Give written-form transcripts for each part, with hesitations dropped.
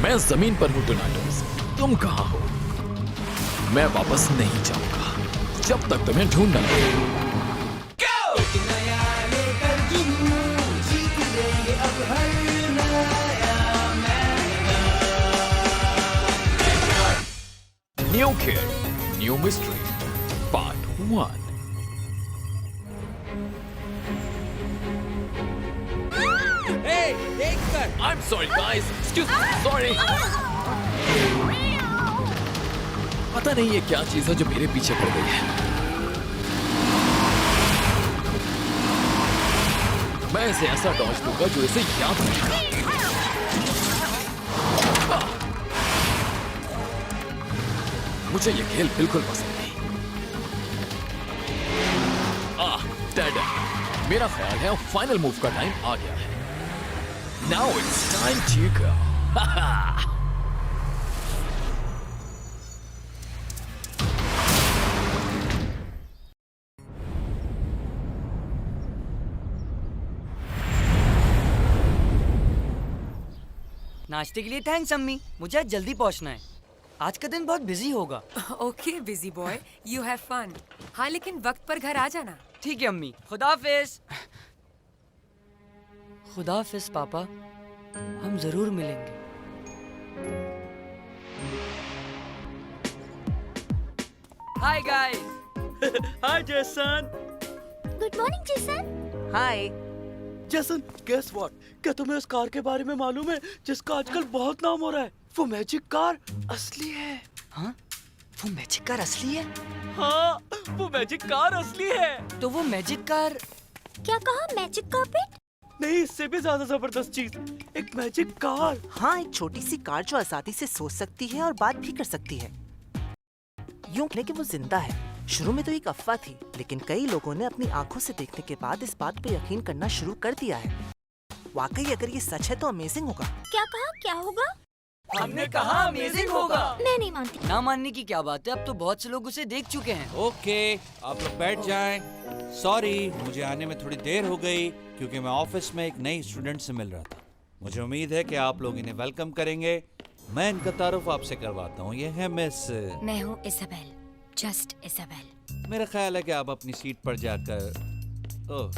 मैं जमीन पर हूँ डोनाटोस, तुम कहाँ हो? मैं वापस नहीं जाऊंगा जब तक तुम्हें ढूंढ न लूं। New Kid, New Mystery, Part 1. Hey, देख कर। I'm sorry guys, excuse me, sorry. पता नहीं ये क्या चीज है जो मेरे पीछे पड़ गई है। मैं इसे ऐसा डॉज दूंगा जो इसे याद रहेगा। मुझे ये खेल बिल्कुल पसंद नहीं। डेड। मेरा ख्याल है फाइनल मूव का टाइम आ गया है। Now it's time to go. नाश्ते के लिए थैंक्स अम्मी, मुझे आज जल्दी पहुंचना है। आज का दिन बहुत बिजी होगा। Okay busy boy, you have fun. हाँ लेकिन वक्त पर घर आ जाना। ठीक है अम्मी, खुदाफिज। खुदाफिज पापा, हम जरूर मिलेंगे। Hi guys. Hi Jason. Good morning Jason. Hi. Jason, guess what? क्या तुम्हें उस कार के बारे में मालूम है जिसका आजकल बहुत नाम हो रहा है? वो मैजिक कार असली है। हाँ? वो मैजिक कार असली है? हाँ, वो मैजिक कार असली है। तो वो मैजिक कार? क्या कहा, मैजिक कार्पेट? नहीं, इससे भी ज्यादा जबरदस्त चीज, एक मैजिक कार। हाँ, एक छोटी सी कार जो आजादी से सोच सकती है और बात भी कर सकती है। यूं कहें कि वो जिंदा है। शुरू में तो एक अफवाह थी, लेकिन कई लोगों ने अपनी आंखों से देखने के बाद इस बात पे यकीन करना शुरू कर दिया है। वाकई अगर ये सच है तो अमेजिंग होगा। क्या कहा, क्या होगा? हमने कहा अमेजिंग होगा। मैं नहीं मानती। ना मानने की क्या बात है, अब तो बहुत से लोग उसे देख चुके हैं। ओके, आप लोग बैठ जाएं। सॉरी, मुझे आने में थोड़ी देर हो गई क्योंकि मैं ऑफिस में एक नई स्टूडेंट से मिल रहा था। मुझे उम्मीद है कि आप लोग इन्हें वेलकम करेंगे। मैं इनका तारुफ आपसे करवाता हूँ। ये है मिस। मैं हूँ इसाबेल, जस्ट इसाबेल। मेरा ख्याल है कि आप अपनी सीट पर जाकर। ओह,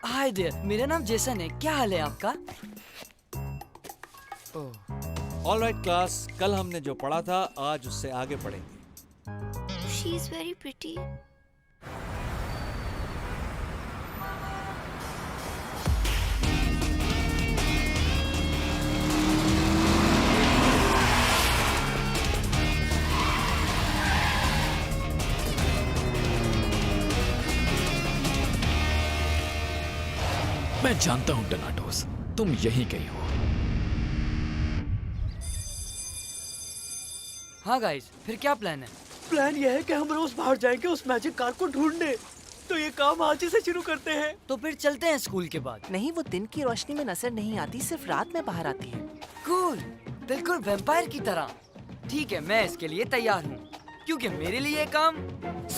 हाय देयर, मेरा नाम जेसन है। क्या हाल है आपका? ऑल राइट क्लास, कल हमने जो पढ़ा था आज उससे आगे पढ़ेंगे। She is very pretty. मैं जानता हूँ डोनाटोस, तुम यहीं कहीं हो। हाँ गाइस, फिर क्या प्लान है? प्लान ये है कि हम रोज बाहर जाएंगे उस मैजिक कार को ढूंढने। तो ये काम आज ही से शुरू करते हैं। तो फिर चलते हैं स्कूल के बाद। नहीं, वो दिन की रोशनी में नजर नहीं आती, सिर्फ रात में बाहर आती है। कूल, बिल्कुल वैम्पायर की तरह। ठीक है, मैं इसके लिए तैयार हूँ, क्योंकि मेरे लिए ये काम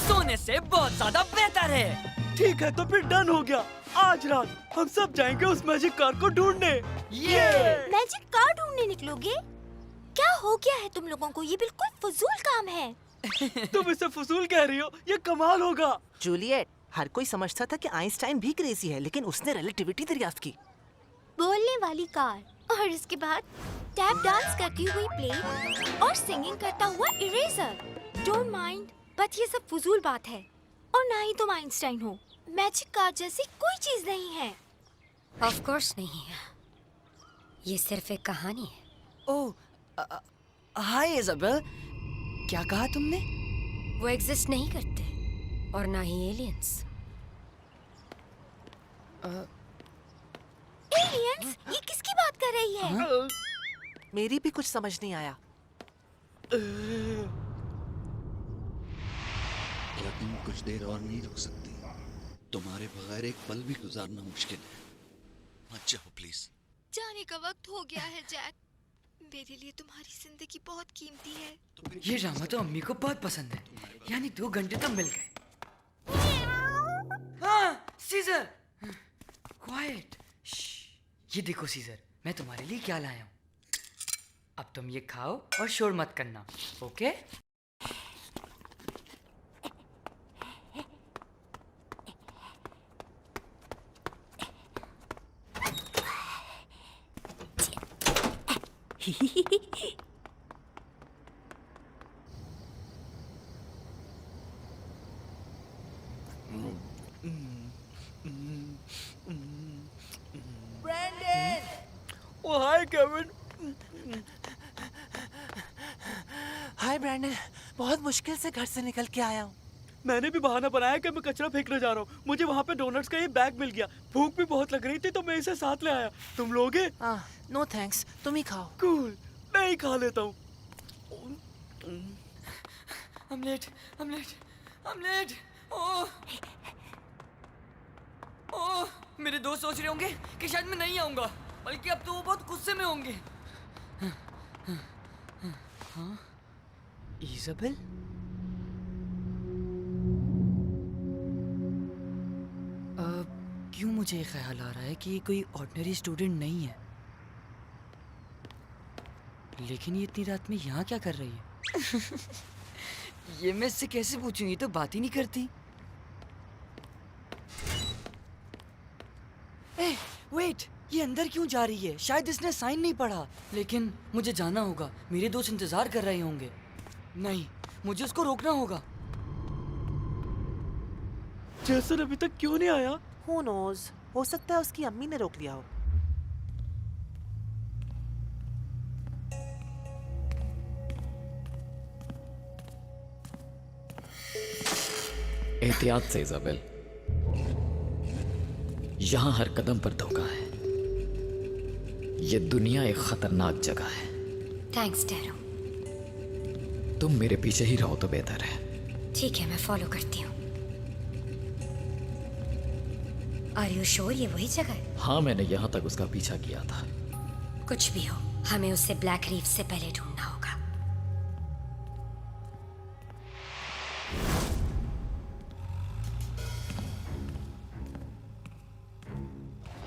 सोने से बहुत ज्यादा बेहतर है। ठीक है, तो फिर डन हो गया। आज रात हम सब जाएंगे उस मैजिक कार को ढूंढने। ये मैजिक कार ढूंढने निकलोगे? क्या हो गया है तुम लोगों को? ये बिल्कुल फजूल काम है। तुम इसे फजूल कह रही हो? ये कमाल होगा। जूलियट, हर कोई समझता था कि आइंस्टाइन भी क्रेजी है, लेकिन उसने रिलेटिविटी दरियाफ्त की। बोलने वाली कार और इसके बाद टैप डांस करती हुई प्लेट और सिंगिंग करता हुआ इरेजर। डोंट माइंड, बट ये सब फजूल बात है। और ना ही तुम आइंस्टाइन हो। मैजिक कार जैसी कोई चीज नहीं है। ऑफ कोर्स नहीं है, ये सिर्फ एक कहानी है। ओह, हाय इजाबेल, क्या कहा तुमने? वो एग्जिस्ट नहीं करते और ना ही एलियंस। एलियंस? ये किसकी बात कर रही है? मेरी भी कुछ समझ नहीं आया। क्या तुम कुछ देर और नहीं रुक सकती? तुम्हारे बगैर एक पल भी गुजारना मुश्किल है। मत जाओ प्लीज। जाने का वक्त हो गया है जैक। मेरे लिए तुम्हारी जिंदगी बहुत कीमती है। ये ड्रामा तो अम्मी को बहुत पसंद है। यानी 2 घंटे तो मिल गए। क्वाइट। ये देखो सीजर, मैं तुम्हारे लिए क्या लाया हूँ। अब तुम ये खाओ और शोर मत करना, ओके? ओ हाय केविन। हाय ब्रैंडन, बहुत मुश्किल से घर से निकल के आया हूँ। मैंने भी बहाना बनाया कि मैं कचरा फेंकने जा रहा हूँ। मुझे वहाँ पे डोनट्स का ये बैग मिल गया। भूख भी बहुत लग रही थी तो मैं इसे साथ ले आया। तुम लोगे? नो थैंक्स, तुम ही खाओ। कूल, मैं ही खा लेता हूँ। Omelette, omelette, omelette. Oh, oh, मेरे दोस्त सोच रहे होंगे कि शायद मैं नहीं आऊंगा, बल्कि अब तो वो बहुत गुस्से में होंगे। हाँ? इज़ाबेल? क्यों मुझे ख्याल आ रहा है कि ये कोई ऑर्डिनरी स्टूडेंट नहीं है, लेकिन ये इतनी रात में यहाँ क्या कर रही है? ये मैं इससे कैसे पूछूं, ये तो बात ही नहीं करती। वेट, ये अंदर क्यों जा रही है? शायद इसने साइन नहीं पढ़ा। लेकिन मुझे जाना होगा, मेरे दोस्त इंतजार कर रहे होंगे। नहीं, मुझे उसको रोकना होगा। जेसन अभी तक क्यों नहीं आया? Who knows? हो सकता है उसकी अम्मी ने रोक लिया हो। एहतियात से इज़ाबेल, यहां हर कदम पर धोखा है। ये दुनिया एक खतरनाक जगह है। Thanks tarot. तुम मेरे पीछे ही रहो तो बेहतर है। ठीक है, मैं फॉलो करती हूँ। आर यू श्योर ये वही जगह है? हाँ, मैंने यहां तक उसका पीछा किया था। कुछ भी हो, हमें उसे ब्लैक रीफ से पहले ढूंढना होगा।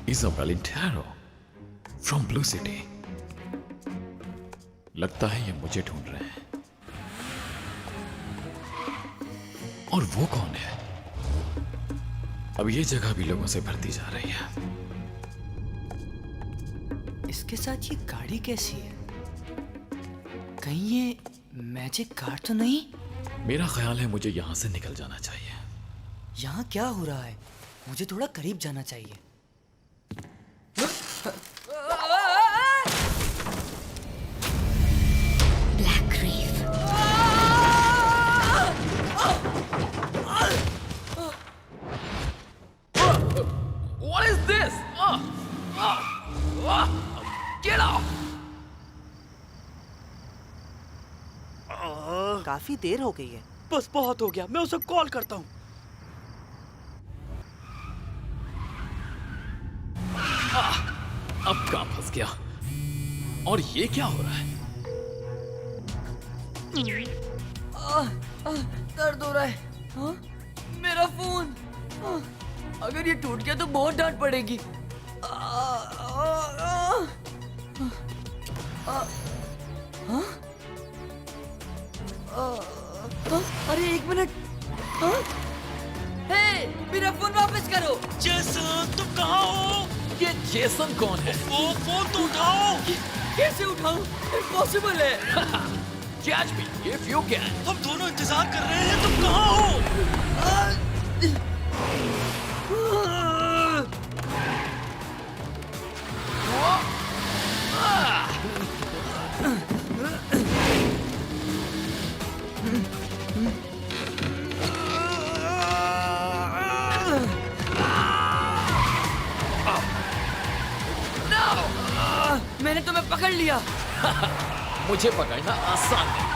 Isabel intero from blue city. लगता है ये मुझे ढूंढ रहे हैं। और वो कौन है? अब ये जगह भी लोगों से भरती जा रही है। इसके साथ ये गाड़ी कैसी है? कहीं ये मैजिक कार तो नहीं? मेरा ख्याल है मुझे यहां से निकल जाना चाहिए। यहाँ क्या हो रहा है? मुझे थोड़ा करीब जाना चाहिए। Black reef. What is this? Get off! काफी देर हो गई है। बस बहुत हो गया, मैं उसे कॉल करता हूँ। अब कहाँ फंस गया? और ये क्या हो रहा है? दर्द हो रहा है। हाँ? मेरा फोन। अगर ये टूट गया तो बहुत डांट पड़ेगी। अरे एक मिनट। हे, मेरा फोन वापस करो। जेसन, तुम कहाँ हो? ये जेसन कौन है? वो फोन तो उठाओ। कैसे उठाऊं? इम्पॉसिबल है। Catch me if you can. हम दोनों इंतजार कर रहे हैं, तुम कहाँ हो? मैंने तुम्हें पकड़ लिया। मुझे पकड़ना आसान है।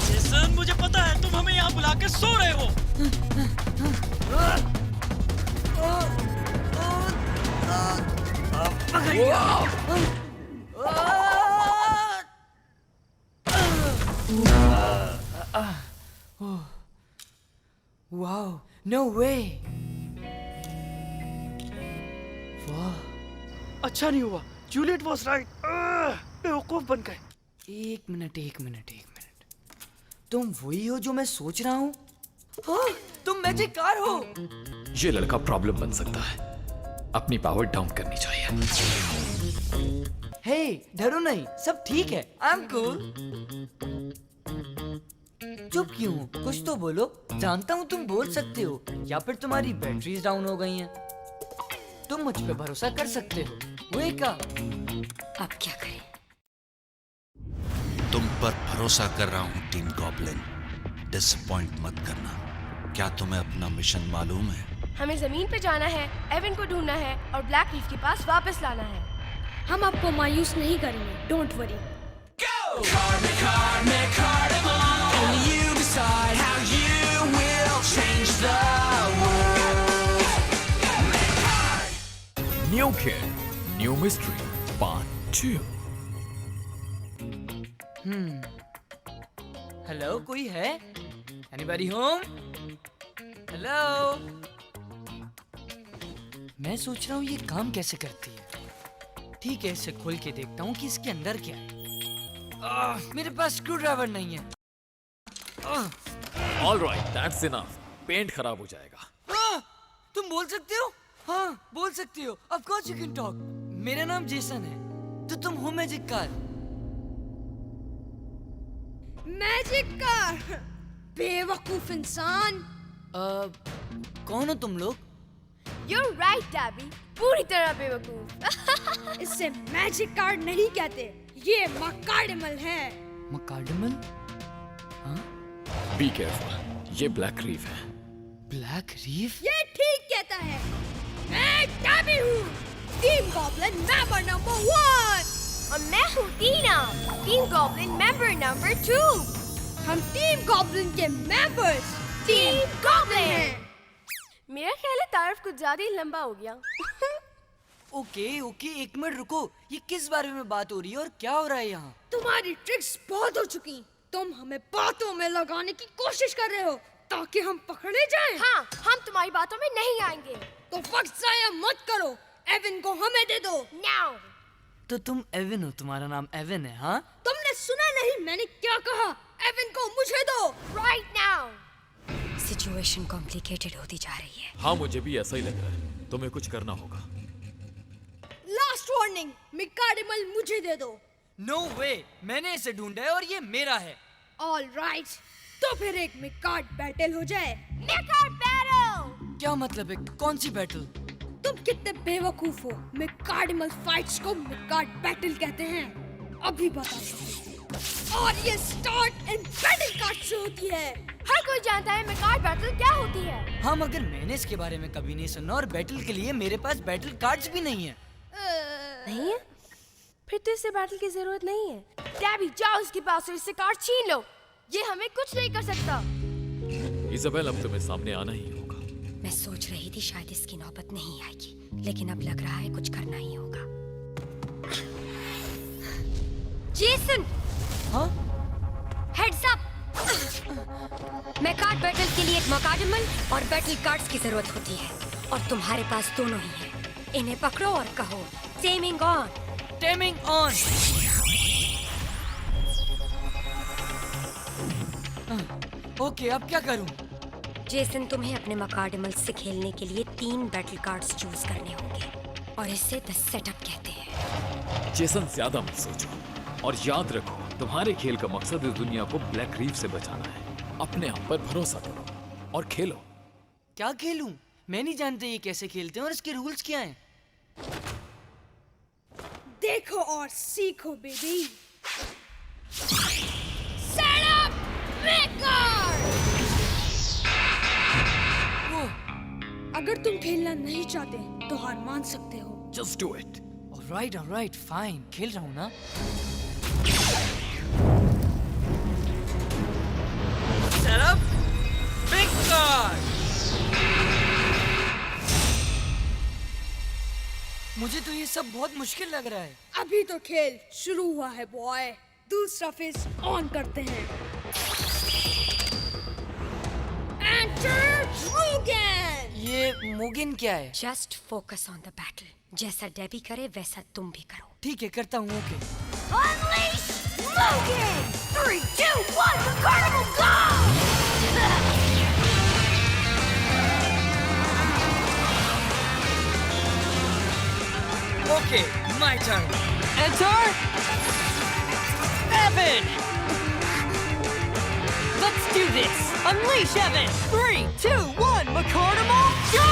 जेसन, मुझे पता है तुम हमें यहाँ बुला के सो रहे हो। पकड़ लिया। वाओ, नो वे। वाह, अच्छा नहीं हुआ, जूलियट वाज राइट। बेवकूफ बन गए। एक मिनट। तुम वही हो जो मैं सोच रहा हूँ? हाँ, तुम मैजिक कार हो। ये लड़का प्रॉब्लम बन सकता है, अपनी पावर डाउन करनी चाहिए। हे, डरो नहीं, सब ठीक है। I am cool. चुप क्यों हो? कुछ तो बोलो। जानता हूँ तुम बोल सकते हो, या फिर तुम्हारी बैटरीज डाउन हो गई हैं। तुम मुझ पे भरोसा कर सकते हो। Wake up. अब क्या करें? तुम पर भरोसा कर रहा हूँ टीम गॉब्लिन। डिसअपॉइंट मत करना। क्या तुम्हें अपना मिशन मालूम है? हमें जमीन पे जाना है, एवन को ढूंढना है और ब्लैक रीफ के पास वापस लाना है। हम आपको मायूस नहीं करेंगे, don't worry. New kid, new mystery, part 2। Hello, कोई है? Anybody home? हेलो। मैं सोच रहा हूँ ये काम कैसे करती है। ठीक है, इसे खोल के देखता हूँ कि इसके अंदर क्या है। मेरे पास स्क्रू ड्राइवर नहीं है। Alright, that's enough. पेंट खराब हो जाएगा। तुम बोल सकते हो? हाँ, बोल सकती हो। Of course you can talk. मेरा नाम जेसन है। तो तुम हो मैजिक कार? Magic car? बेवकूफ इंसान। कौन हो तुम लोग? You're right, Tabby. पूरी तरह बेवकूफ। इसे मैजिक कार नहीं कहते, ये मकार्डिमल है। मकार्डिमल? बी केयरफुल, ये ब्लैक रीफ है। Black reef? ये ठीक कहता है। मैं टैबी हूँ, टीम गॉब्लिन मेंबर नंबर 1। और मैं हूँ टीना, टीम गॉब्लिन मेंबर नंबर 2। हम टीम गॉब्लिन के मेंबर्स टीम गॉब्लिन हैं। मेरा ख्याल है तारफ कुछ ज्यादा ही लंबा हो गया। ओके, एक मिनट रुको। ये किस बारे में बात हो रही है और क्या हो रहा है यहाँ? तुम्हारी ट्रिक्स बहुत हो चुकी। तुम हमें बातों में लगाने की कोशिश कर रहे हो ताकि हम पकड़े जाएं। हाँ, हम तुम्हारी बातों में नहीं आएंगे। तो वक्त जाया मत करो, एवन को हमें दे दो नाउ। तो तुम एवन हो, तुम्हारा नाम एवन है? हाँ, तुमने सुना नहीं मैंने क्या कहा? एवन को मुझे दो राइट नाउ। सिचुएशन कॉम्प्लिकेटेड होती जा रही है। हाँ, मुझे भी ऐसा ही लग रहा है। तुम्हें कुछ करना होगा। लास्ट वार्निंग, मिकार्डिमल मुझे दे दो। नो वे, मैंने इसे ढूंढा है और ये मेरा है। ऑलराइट, तो फिर एक मिकार्ड बैटल हो जाए। मिकार्ड बैटल? क्या मतलब है? कौन सी बैटल? तुम कितने बेवकूफ हो। मिकार्डिमल फाइट्स को मिकार्ड बैटल कहते हैं। अभी बता। और ये स्टार्ट इन बैटल कार्ड से होती है। हर कोई जानता है मिकार्ड बैटल क्या होती है। हाँ, मगर मैंने इसके बारे में कभी नहीं सुना और बैटल के लिए मेरे पास बैटल कार्ड्स भी नहीं है। नहीं है? फिर तो इसे बैटल की जरूरत नहीं है। टैबी, जाओ उसके पास और इससे कार्ड छीन लो। ये हमें कुछ नहीं कर सकता। इजाबेल, अब तुम्हें सामने आना ही होगा। मैं सोच रही थी शायद इसकी नौबत नहीं आएगी, लेकिन अब लग रहा है कुछ करना ही होगा। जेसन! हाँ? Heads up! मैं कार्ड बैटल के लिए एक मकार्डिमल और बैटल कार्ड्स की जरूरत होती है, और तुम्हारे पास दोनों ही हैं। इन्हें पकड़ो और कहो taming on. Taming on. Okay, अब क्या करूं? जेसन, तुम्हें अपने मकार्डिमल से खेलने के लिए 3 बैटल कार्ड्स चूज करने होंगे, और इसे द सेटअप कहते हैं। जेसन, ज्यादा मत सोचो और याद रखो, तुम्हारे खेल का मकसद इस दुनिया को ब्लैक रीफ से बचाना है। अपने आप पर भरोसा करो और खेलो। क्या खेलूं? मैं नहीं जानता ये कैसे खेलते हैं और इसके रूल्स क्या हैं। देखो और सीखो बेबी। Set up मिकार्ड। अगर तुम खेलना नहीं चाहते तो हार मान सकते हो। Just do it. Alright, fine. खेल रहा हूँ ना। सेट अप मिकार्ड। मुझे तो ये सब बहुत मुश्किल लग रहा है। अभी तो खेल शुरू हुआ है बॉय। दूसरा फेस ऑन करते हैं। Enter Mugen! ये मुगिन क्या है? Just focus on the battle. जैसा डेबी करे वैसा तुम भी करो। ठीक है, करता हूँ। Okay. Unleash Mugen! 3, 2, 1, the carnival go! Okay, my turn. Enter Evan. Let's do this. Unleash Evan. 3, 2, 1, McCarnimal, go!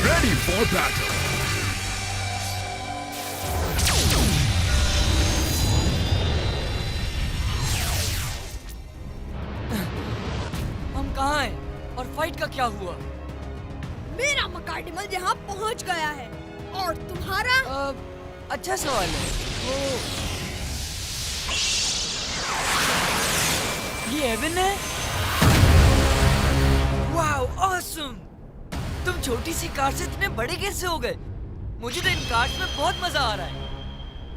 Ready for battle. हम कहाँ हैं? और फाइट का क्या हुआ? मेरा मकार्डिमल यहाँ पहुँच गया है और तुम्हारा अच्छा सवाल है। ये एवन है? Wow, awesome! तुम छोटी सी कार से इतने बड़े कैसे हो गए? मुझे तो इन कार्स में बहुत मजा आ रहा है।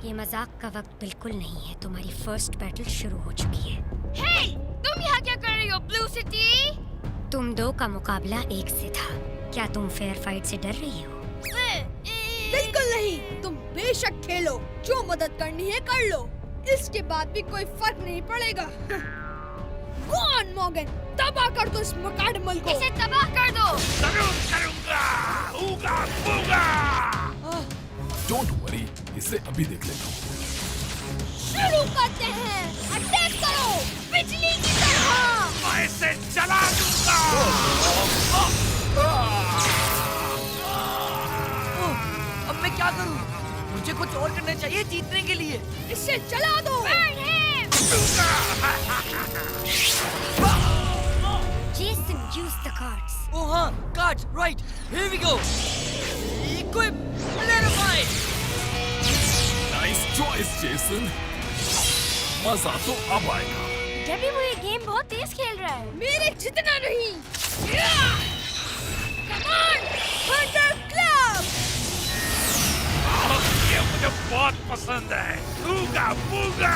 ये मजाक का वक्त बिल्कुल नहीं है। तुम्हारी फर्स्ट बैटल शुरू हो चुकी है। हे, तुम यहाँ क्या कर रही हो, ब्लू सिटी? तुम दो का मुकाबला एक से था। क्या तुम फेयर फाइट से डर रही हो? बिल्कुल नहीं। तुम बेशक खेलो, जो मदद करनी है कर लो। इसके बाद भी कोई फर्क नहीं पड़ेगा। Go on, Morgan, तबाह कर दो इस मकार्डिमल को। इसे तबाह कर दो। जरूर करूंगा। ऊगा बूगा। Don't worry, इसे अभी देख लेता हूँ। शुरू करते हैं। अटैक करो, बिजली की तरह। मैं इसे जला दूंगा। अब मैं क्या करूं? मुझे कुछ और करना चाहिए जीतने के लिए। इसे जला दो। Burn him! Jason, use the cards. Oh हाँ, cards, right. Here we go. Equip, clarify. Nice choice, Jason. मजा तो अब आएगा। डेबी वो ये गेम बहुत तेज खेल रहा है। मेरे जितना नहीं। Come on, Thunder Club! ये मुझे बहुत पसंद है। ऊगा बूगा।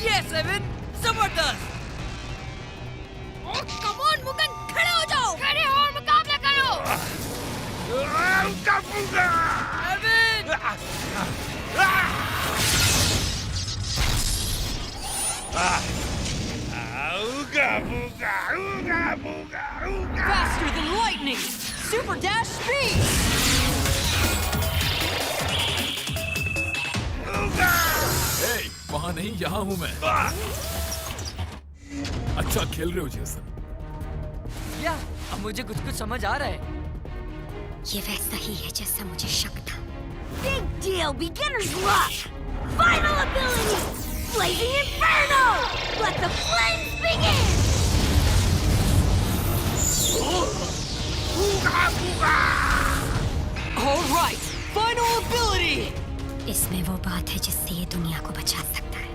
Yes, Evan, जबरदस्त। Oh, come on, मुगन, खड़े हो जाओ। खड़े हो और मुकाबला करो। ऊगा बूगा। Evan! Ooga booga, ooga booga, ooga. Faster than lightning! Super dash speed! Ooga! Hey, वहाँ नहीं, यहाँ हूँ मैं। अच्छा खेल रहे हो जेसन। या, अब मुझे कुछ समझ आ रहा है। ये वैसा ही है जैसा मुझे शक था। Big deal, beginner's luck. Final ability, Blazing Inferno. Let the flames begin. Ooga booga. All right, final ability. इसमें वो बात है जिससे ये दुनिया को बचा सकता है।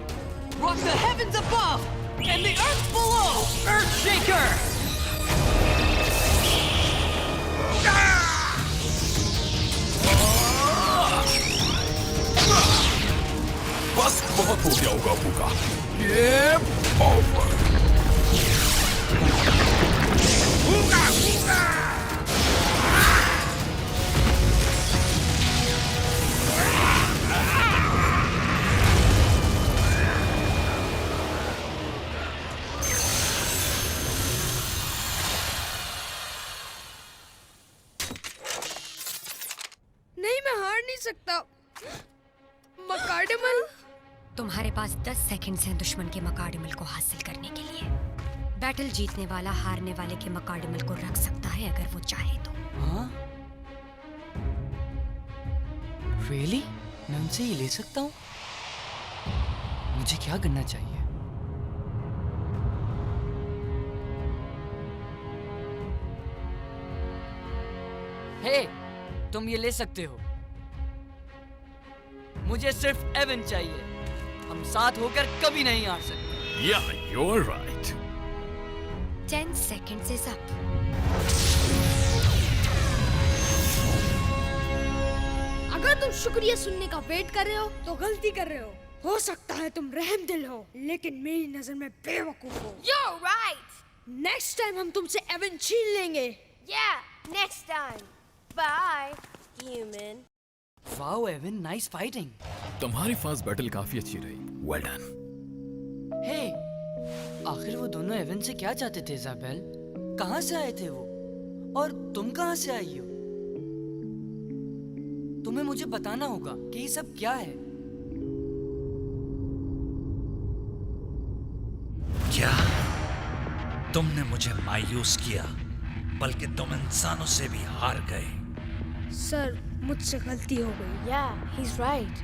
Rock the heavens above and the earth below. Earthshaker. बस बहुत हो गया होगा बूगा। ये ओवर। बूगा बूगा। नहीं, मैं हार नहीं सकता। मकार्डिमल, तुम्हारे पास 10 सेकंड्स हैं दुश्मन के मकाडमल को हासिल करने के लिए। बैटल जीतने वाला हारने वाले के मकाडमल को रख सकता है अगर वो चाहे तो। हाँ? Really? मैं उनसे ये ले सकता हूँ? मुझे क्या करना चाहिए? हे, तुम ये ले सकते हो। मुझे सिर्फ एवन चाहिए। हम साथ होकर कभी नहीं हार सकते। Yeah, you're right. 10 seconds is up. अगर तुम शुक्रिया सुनने का वेट कर रहे हो तो गलती कर रहे हो सकता है तुम रहमदिल हो, लेकिन मेरी नजर में बेवकूफ हो। You're right. नेक्स्ट टाइम हम तुमसे एवन छीन लेंगे। Yeah, next time. Bye, human. Wow Evan, nice fighting. तुम्हारी फास्ट बैटल काफी अच्छी रही। Well done. हे, आखिर वो दोनों एवन से क्या चाहते थे इजाबेल? कहाँ से आए थे वो? और तुम कहाँ से आई हो? तुम्हें मुझे बताना होगा कि ये सब क्या है। क्या तुमने मुझे मायूस किया, बल्कि तुम इंसानों से भी हार गए। सर, मुझसे गलती हो गई। Yeah, he's right.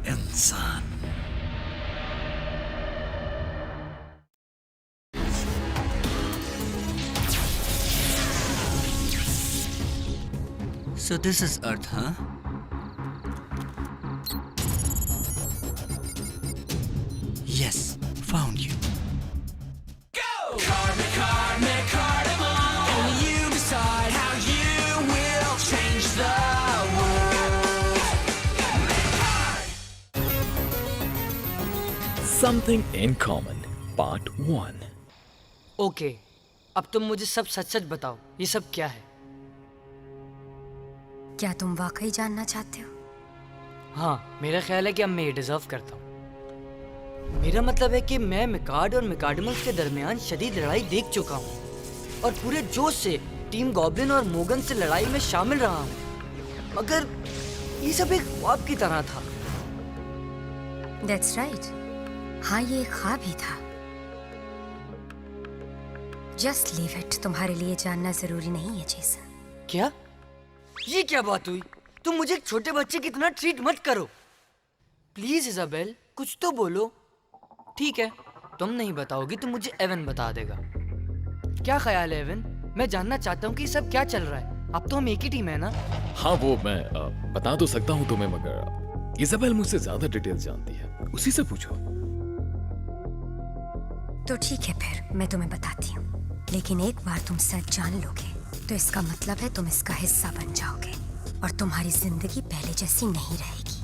इंसान। So this is Earth, huh? Yes, found you. Something in common, part 1. Okay, अब तुम मुझे सब सच सच बताओ, ये सब क्या है? क्या तुम वाकई जानना चाहते हो? हाँ, मेरा ख्याल है कि अब मैं ये डिजर्व करता हूँ। मेरा मतलब है कि मैं मिकाड और मिकाडमल्स के दरमियान शदीद लड़ाई देख चुका हूँ और पूरे जोश से टीम गॉब्लिन और मोगन से लड़ाई में शामिल रहा हूँ, मगर ये सब एक ख्वाब की तरह था। That's right. हाँ, ये एक ख्वाब ही था। Just leave it. तुम्हारे लिए जानना जरूरी नहीं है जेसन। क्या? ये क्या बात हुई? तुम मुझे एक छोटे बच्चे की तरह ट्रीट मत करो। प्लीज इजाबेल, कुछ तो बोलो। ठीक है, तुम नहीं बताओगी तो मुझे एवन बता देगा। क्या ख्याल है एवन? मैं जानना चाहता हूँ कि सब क्या चल रहा है। अब तो हम एक ही टीम है ना? हाँ, वो मैं बता तो सकता हूँ तुम्हें, मगर इजाबेल मुझसे ज्यादा डिटेल जानती है, उसी से पूछो। तो ठीक है, फिर मैं तुम्हें बताती हूँ, लेकिन एक बार तुम सच जान लोगे तो इसका मतलब है तुम इसका हिस्सा बन जाओगे और तुम्हारी जिंदगी पहले जैसी नहीं रहेगी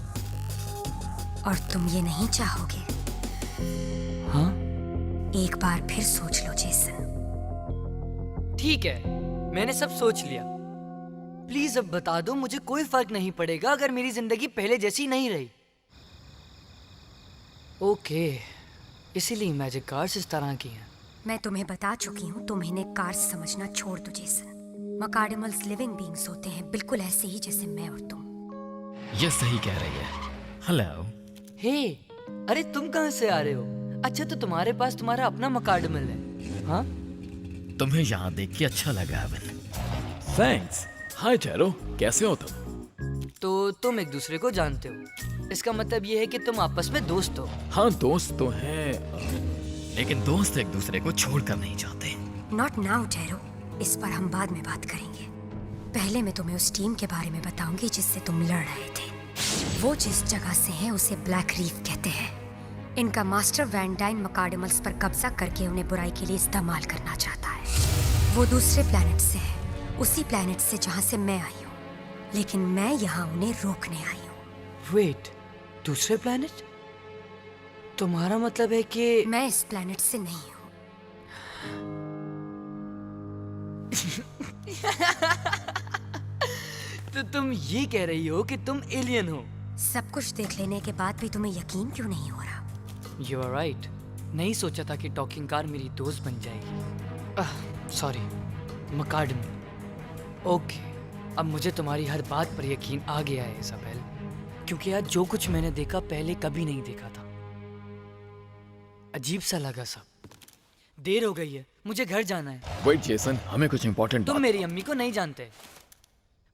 और तुम ये नहीं चाहोगे। हाँ? एक बार फिर सोच लो जेसन। ठीक है, मैंने सब सोच लिया। प्लीज अब बता दो, मुझे कोई फर्क नहीं पड़ेगा अगर मेरी जिंदगी पहले जैसी नहीं रही। ओके, इसीलिए मैजिक कार्ड्स इस तरह की हैं। मैं तुम्हें बता चुकी हूँ, तुम इन्हें कार्ड्स समझना छोड़ दो जेसन। मकाडमल्स लिविंग बीइंग्स होते हैं, बिल्कुल ऐसे ही जैसे मैं और तुम। ये सही कह रही है। हेलो। हे, अरे तुम कहाँ से आ रहे हो? अच्छा, तो तुम्हारे पास तुम्हारा अपना मकाडमल है? हाँ? तुम्हें यहाँ देख के अच्छा लगा एवन। थैंक्स। हाय चेरो, कैसे हो तुम? तो तुम एक दूसरे को जानते हो, इसका मतलब ये है कि तुम आपस में दोस्त हो। हाँ, दोस्त तो हैं, लेकिन दोस्त एक दूसरे को छोड़कर नहीं जाते। नॉट नाउ टेरो, इस पर हम बाद में बात करेंगे। पहले मैं तुम्हें उस टीम के बारे में बताऊंगी जिससे तुम लड़ रहे थे। वो जिस जगह से है उसे ब्लैक रीफ कहते हैं। इनका मास्टर वैन डाइन मकाडमल्स पर कब्जा करके उन्हें बुराई के लिए इस्तेमाल करना चाहता है। वो दूसरे प्लेनेट से है, उसी प्लेनेट से जहाँ से मैं आई हूँ, लेकिन मैं यहाँ उन्हें रोकने आई हूँ। वेट, दूसरे प्लेनेट? तुम्हारा मतलब है कि मैं इस प्लेनेट से नहीं हूँ। तो तुम ये कह रही हो कि तुम एलियन हो? सब कुछ देख लेने के बाद भी तुम्हें यकीन क्यों नहीं हो रहा? You are right. नहीं सोचा था कि टॉकिंग कार मेरी दोस्त बन जाएगी। सॉरी, मकाडमल। ओके, अब मुझे तुम्हारी हर बात पर यकीन आ गया है इसाबेल। क्योंकि आज जो कुछ मैंने देखा पहले कभी नहीं देखा था। अजीब सा लगा सब। देर हो गई है, मुझे घर जाना है। वेट जेसन, हमें कुछ इंपॉर्टेंट तुम मेरी अम्मी को नहीं जानते।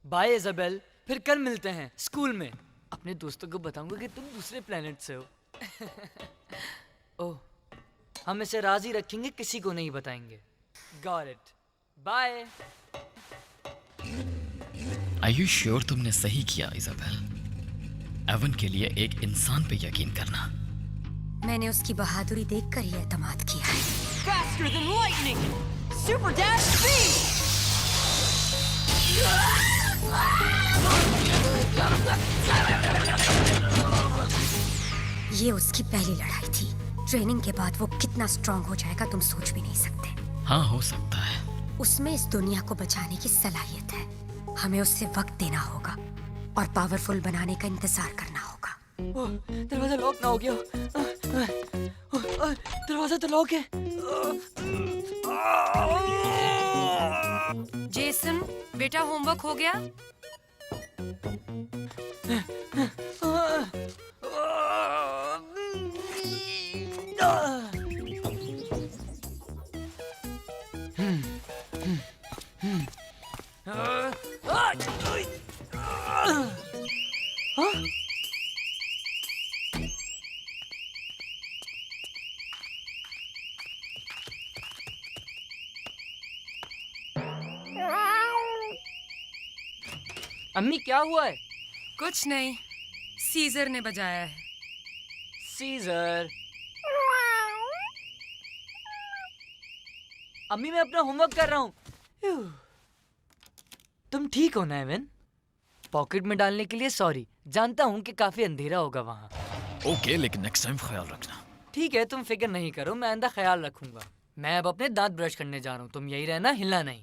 बाय इजाबेल, फिर कल मिलते हैं स्कूल में। अपने दोस्तों को बताऊंगा कि तुम दूसरे प्लेनेट से हो। ओह, हम इसे राज ही रखेंगे, किसी को नहीं बताएंगे। Got it, bye. Are you sure तुमने सही किया इजाबेल? एवन के लिए एक इंसान पे यकीन करना। मैंने उसकी बहादुरी देखकर ही एतमाद किया है। Faster than lightning, super dash speed. ये उसकी पहली लड़ाई थी। ट्रेनिंग के बाद वो कितना स्ट्रांग हो जाएगा तुम सोच भी नहीं सकते। हाँ, हो सकता है। उसमें इस दुनिया को बचाने की सलाहियत है। हमें उससे वक्त देना होगा और पावरफुल बनाने का इंतजार करना होगा। ओह, दरवाजा लॉक ना हो गया। दरवाजा तो लॉक है। जेसन, बेटा होमवर्क हो गया? अम्मी, क्या हुआ है? कुछ नहीं, सीजर ने बजाया है। सीजर। अम्मी, मैं अपना होमवर्क कर रहा हूँ। तुम ठीक हो ना एवन? पॉकेट में डालने के लिए सॉरी। जानता हूँ कि काफी अंधेरा होगा वहाँ। ओके, लेकिन नेक्स्ट टाइम ख्याल रखना। ठीक है, तुम फिक्र नहीं करो, मैं आइंदा ख्याल रखूंगा। मैं अब अपने दांत ब्रश करने जा रहा हूँ। तुम यही रहना, हिलना नहीं।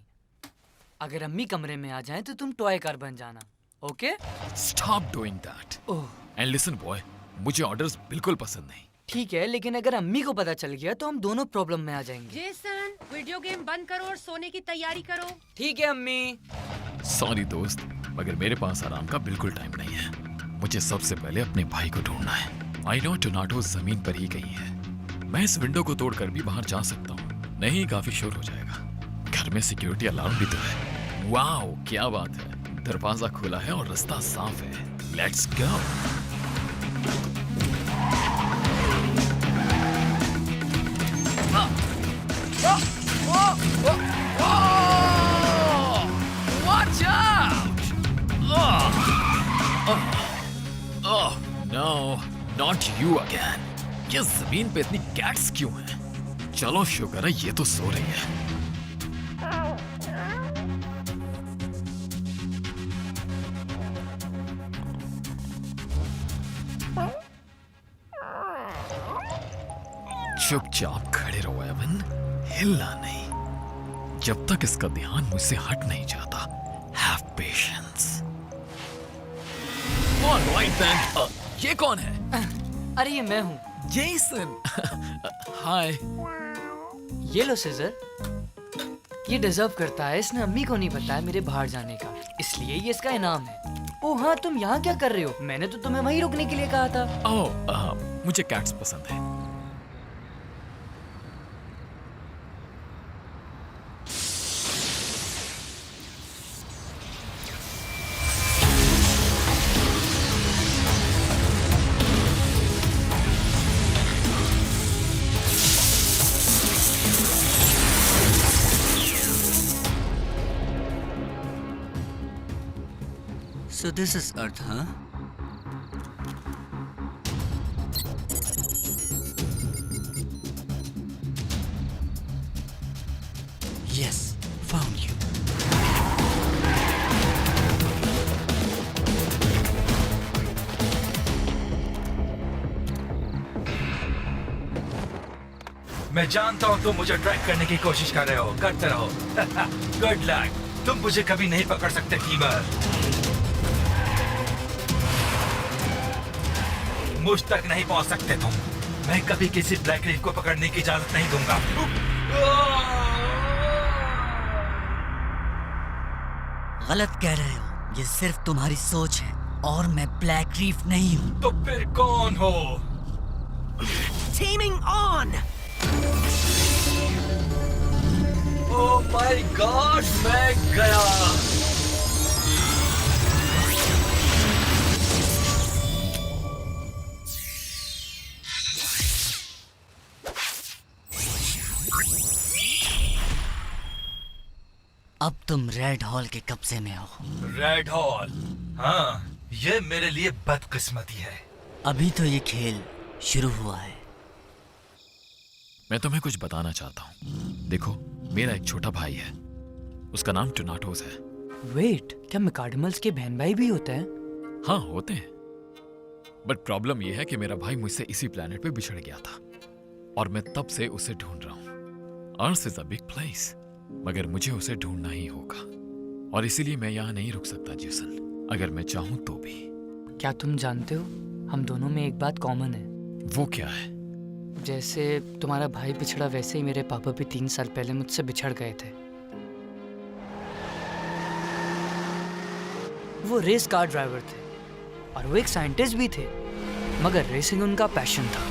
अगर अम्मी कमरे में आ जाएं तो तुम टॉय कार बन जाना। Okay? Stop doing that. Oh, and listen boy, मुझे ऑर्डर्स बिल्कुल पसंद नहीं। ठीक है, लेकिन अगर अम्मी को पता चल गया तो हम दोनों प्रॉब्लम में आ जाएंगे। जेसन, वीडियो गेम बंद करो और सोने की तैयारी करो। ठीक है अम्मी। सॉरी दोस्त, मगर मेरे पास आराम का बिल्कुल टाइम नहीं है। मुझे सबसे पहले अपने भाई को ढूंढना है। आई नो टोनाटो जमीन पर ही कहीं है। मैं इस विंडो को तोड़कर भी बाहर जा सकता हूँ। नहीं, काफी शोर हो जाएगा। घर में सिक्योरिटी अलार्म भी तो है। वाओ, क्या बात है। दरवाजा खुला है और रास्ता साफ है। Let's go. Watch out! Oh no, not you again. ये जमीन पे इतनी कैट्स क्यों हैं? चलो शुक्र है ये तो सो रही है। चुपचाप खड़े रहो एवन, हिलना नहीं जब तक इसका ध्यान मुझसे हट नहीं जाता। Have patience. Alright then. ये कौन है? अरे ये मैं हूँ, जेसन। हाय। ये लो सीजर। ये डिजर्व करता है। इसने अम्मी को नहीं बताया मेरे बाहर जाने का, इसलिए ये इसका इनाम है। ओह हाँ, तुम यहाँ क्या कर रहे हो? मैंने तो तुम्हें वहीं रुकने के लिए कहा था। ओह, मुझे कैट्स पसंद है। So this is Earth, huh? Yes, found you. मैं जानता हूँ तुम मुझे ट्रैक करने की कोशिश कर रहे हो, करते रहो। गुड लक, तुम मुझे कभी नहीं पकड़ सकते फीवर। मुझ तक नहीं पहुंच सकते तुम। मैं कभी किसी ब्लैक रीफ को पकड़ने की इजाजत नहीं दूंगा। गलत कह रहे हो, ये सिर्फ तुम्हारी सोच है। और मैं ब्लैक रीफ नहीं हूँ। तो फिर कौन हो? Teeming on. Oh my God, मैं गया। अब तुम रेड हॉल के कब्जे में हो। Red hall? हाँ, ये मेरे लिए बदकिस्मती है। अभी तो ये खेल शुरू हुआ है। मैं तुम्हें कुछ बताना चाहता हूँ। देखो, मेरा एक छोटा भाई है, उसका नाम टोनाटोस है। वेट, क्या मैकाडमल्स के बहन भाई भी होते हैं? हाँ, होते हैं। बट प्रॉब्लम यह है कि मेरा भाई मुझसे इसी प्लेनेट पे बिछड़ गया था और मैं तब से उसे ढूंढ रहा हूँ। Earth is a big place, मगर मुझे उसे ढूंढना ही होगा और इसीलिए मैं यहाँ नहीं रुक सकता जेसन, अगर मैं चाहूँ तो भी। क्या तुम जानते हो, हम दोनों में एक बात कॉमन है। वो क्या है? जैसे तुम्हारा भाई बिछड़ा, वैसे ही मेरे पापा भी 3 साल पहले मुझसे बिछड़ गए थे। वो रेस कार ड्राइवर थे और वो एक साइंटिस्ट भी थे, मगर रेसिंग उनका पैशन था।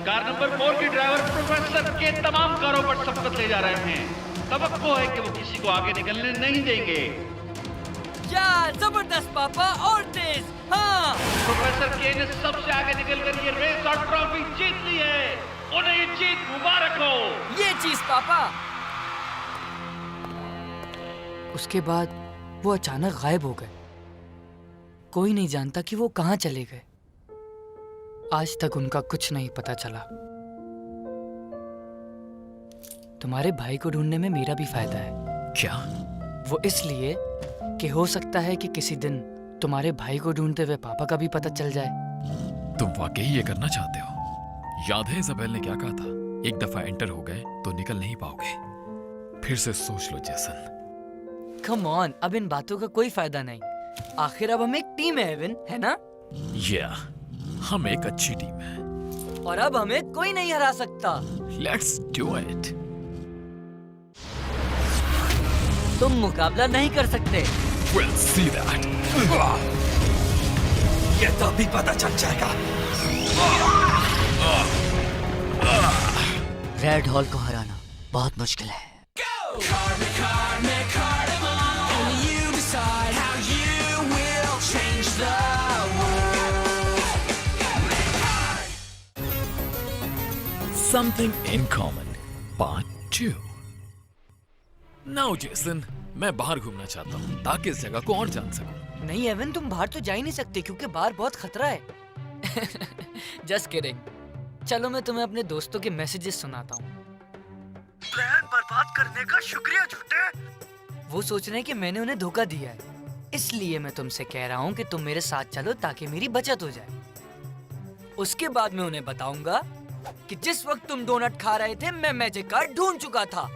कार नंबर 4 के ड्राइवर प्रोफेसर के तमाम कारों पर सबकत ले जा रहे हैं। तवक्को है कि वो किसी को आगे निकलने नहीं देंगे। या जबरदस्त पापा, और तेज। हाँ, प्रोफेसर के ने सबसे आगे निकलकर ये रेस और ट्रॉफी जीत ली है। उन्हें ये जीत मुबारक हो। ये चीज पापा। उसके बाद वो अचानक गायब हो गए। कोई नहीं जानता कि वो कहाँ चले गए। आज तक उनका कुछ नहीं पता चला। तुम्हारे भाई को ढूंढने में मेरा भी फायदा है। क्या? वो इसलिए कि हो सकता है कि किसी दिन तुम्हारे भाई को ढूंढते हुए पापा का भी पता चल जाए। तुम वाकई ये करना चाहते हो? याद है इज़ाबेल ने क्या कहा था? एक दफा एंटर हो गए तो निकल नहीं पाओगे। फिर से सोच लो जेसन। कम ऑन, अब इन बातों का कोई फायदा नहीं। आखिर अब हम एक टीम है एविन, है ना? हम एक अच्छी टीम है और अब हमें कोई नहीं हरा सकता। Let's do it. तुम मुकाबला नहीं कर सकते। We'll see that. ये तो अभी पता चल जाएगा। रेड हॉल को हराना बहुत मुश्किल है। Something in common, part 2. Now, Jason, मैं बाहर घूमना चाहता हूँ ताकि इस जगह को और जान सकूं। नहीं एवन, तुम बाहर तो जा ही नहीं सकते क्योंकि बाहर बहुत खतरा है। Just kidding. चलो मैं तुम्हें अपने दोस्तों के मैसेजेस सुनाता हूँ। प्लान बर्बाद करने का शुक्रिया झूठे। वो सोच रहे हैं कि मैंने उन्हें धोखा दिया है, इसलिए मैं तुमसे कह रहा हूँ कि तुम मेरे साथ चलो ताकि मेरी बचत हो जाए। उसके बाद मैं उन्हें बताऊंगा कि जिस वक्त तुम डोनट खा रहे थे मैं मैजिक कार्ड ढूंढ चुका था,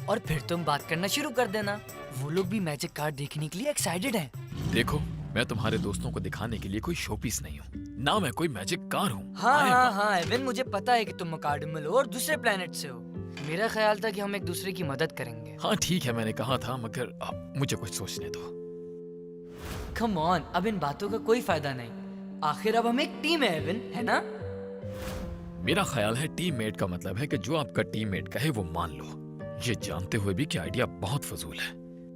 और फिर तुम बात करना शुरू कर देना। वो लोग भी मैजिक कार्ड देखने के लिए एक्साइटेड हैं। देखो, मैं तुम्हारे दोस्तों को दिखाने के लिए कोई शोपीस नहीं हूँ, ना मैं कोई मैजिक कार हूँ। हाँ एवन, मुझे पता है कि तुम मैकाडमल हो और दूसरे प्लेनेट से हो। मेरा ख्याल था कि हम एक दूसरे की मदद करेंगे। हाँ ठीक है, मैंने कहा था, मगर मुझे कुछ सोचने दो। कम ऑन, अब इन बातों का कोई फायदा नहीं। आखिर अब हम एक टीम है एवन, है ना? मेरा ख्याल है टीममेट का मतलब है कि जो आपका टीममेट कहे वो मान लो, ये जानते हुए भी कि आइडिया बहुत फजूल है।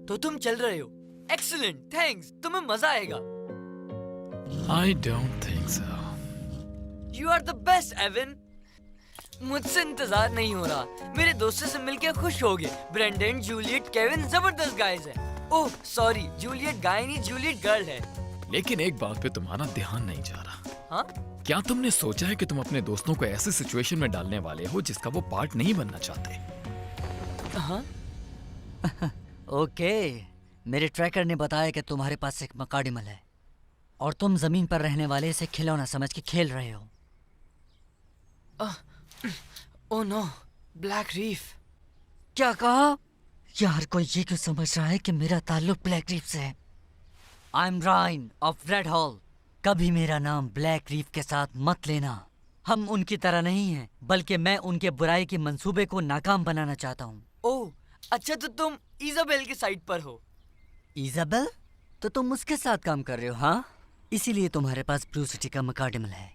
तो तुम चल रहे हो? एक्सीलेंट, थैंक्स, तुम्हें मजा आएगा। I don't think so. You are the best, Evan. मुझसे इंतजार नहीं हो रहा। मेरे दोस्तों से मिलकर खुश हो गए। ब्रेंडन, जूलियट, केविन जबरदस्त गाइज हैं। ओह सॉरी, जूलियट गाय नहीं, जूलियट गर्ल है। लेकिन एक बात पे तुम्हारा ध्यान नहीं जा रहा। हाँ? क्या तुमने सोचा है कि तुम अपने दोस्तों को ऐसे सिचुएशन में डालने वाले हो जिसका वो पार्ट नहीं बनना चाहते? हाँ? ओके, मेरे ट्रैकर ने बताया कि तुम्हारे पास एक मैकाडमल है और तुम जमीन पर रहने वाले इसे खिलौना समझ के खेल रहे हो। Oh no, black reef. क्या कहा? यार कोई ये क्यों समझ रहा है कि मेरा ताल्लुक ब्लैक रीफ से है? I am reign of red hall. कभी मेरा नाम ब्लैक रीफ के साथ मत लेना। हम उनकी तरह नहीं हैं, बल्कि मैं उनके बुराई के मंसूबे को नाकाम बनाना चाहता हूँ। ओह अच्छा, तो तुम इज़ाबेल की साइड पर हो। इज़ाबेल? तो तुम उसके साथ काम कर रहे हो, हाँ? इसीलिए तुम्हारे पास ब्लू सिटी का मकाडमल है।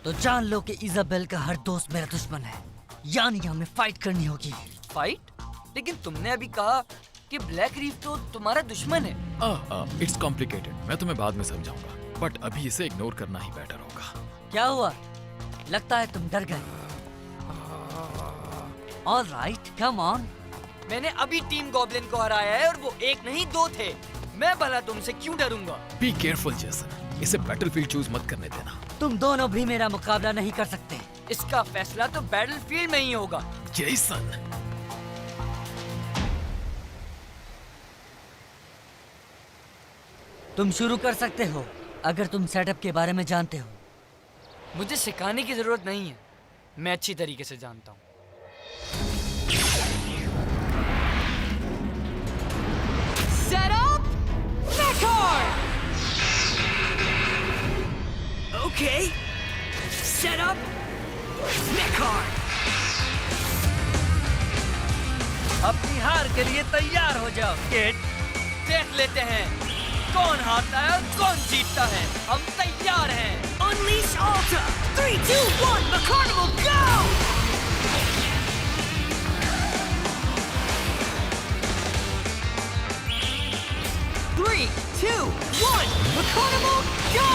तो जान लो कि इजाबेल का हर दोस्त मेरा दुश्मन है, यानी हमें फाइट करनी होगी। फाइट? लेकिन तुमने अभी कहा कि ब्लैक रीफ तो तुम्हारा दुश्मन है। इट्स कॉम्प्लिकेटेड, मैं तुम्हें बाद में समझाऊंगा, बट अभी इसे इग्नोर करना ही बेटर होगा। क्या हुआ? लगता है तुम डर गए। All right, come on. मैंने अभी टीम गॉब्लिन को हराया है और वो एक नहीं दो थे। मैं भला तुमसे क्यों डरूंगा? बी केयरफुल जेसन, इसे बैटलफील्ड चूज मत करने देना। तुम दोनों भी मेरा मुकाबला नहीं कर सकते। इसका फैसला तो बैटलफील्ड में ही होगा। जेसन, तुम शुरू कर सकते हो अगर तुम सेटअप के बारे में जानते हो। मुझे सिखाने की जरूरत नहीं है, मैं अच्छी तरीके से जानता हूँ। Set up, Mechard! Okay. Set up, Mechard! अपनी हार के लिए तैयार हो जाओ, किड। देख लेते हैं कौन हारता है और कौन जीतता है। हम तैयार हैं। Unleash Alta! 3, 2, 1, Mecharnimal, go! Three, 2, 1, Mecharnimal, go!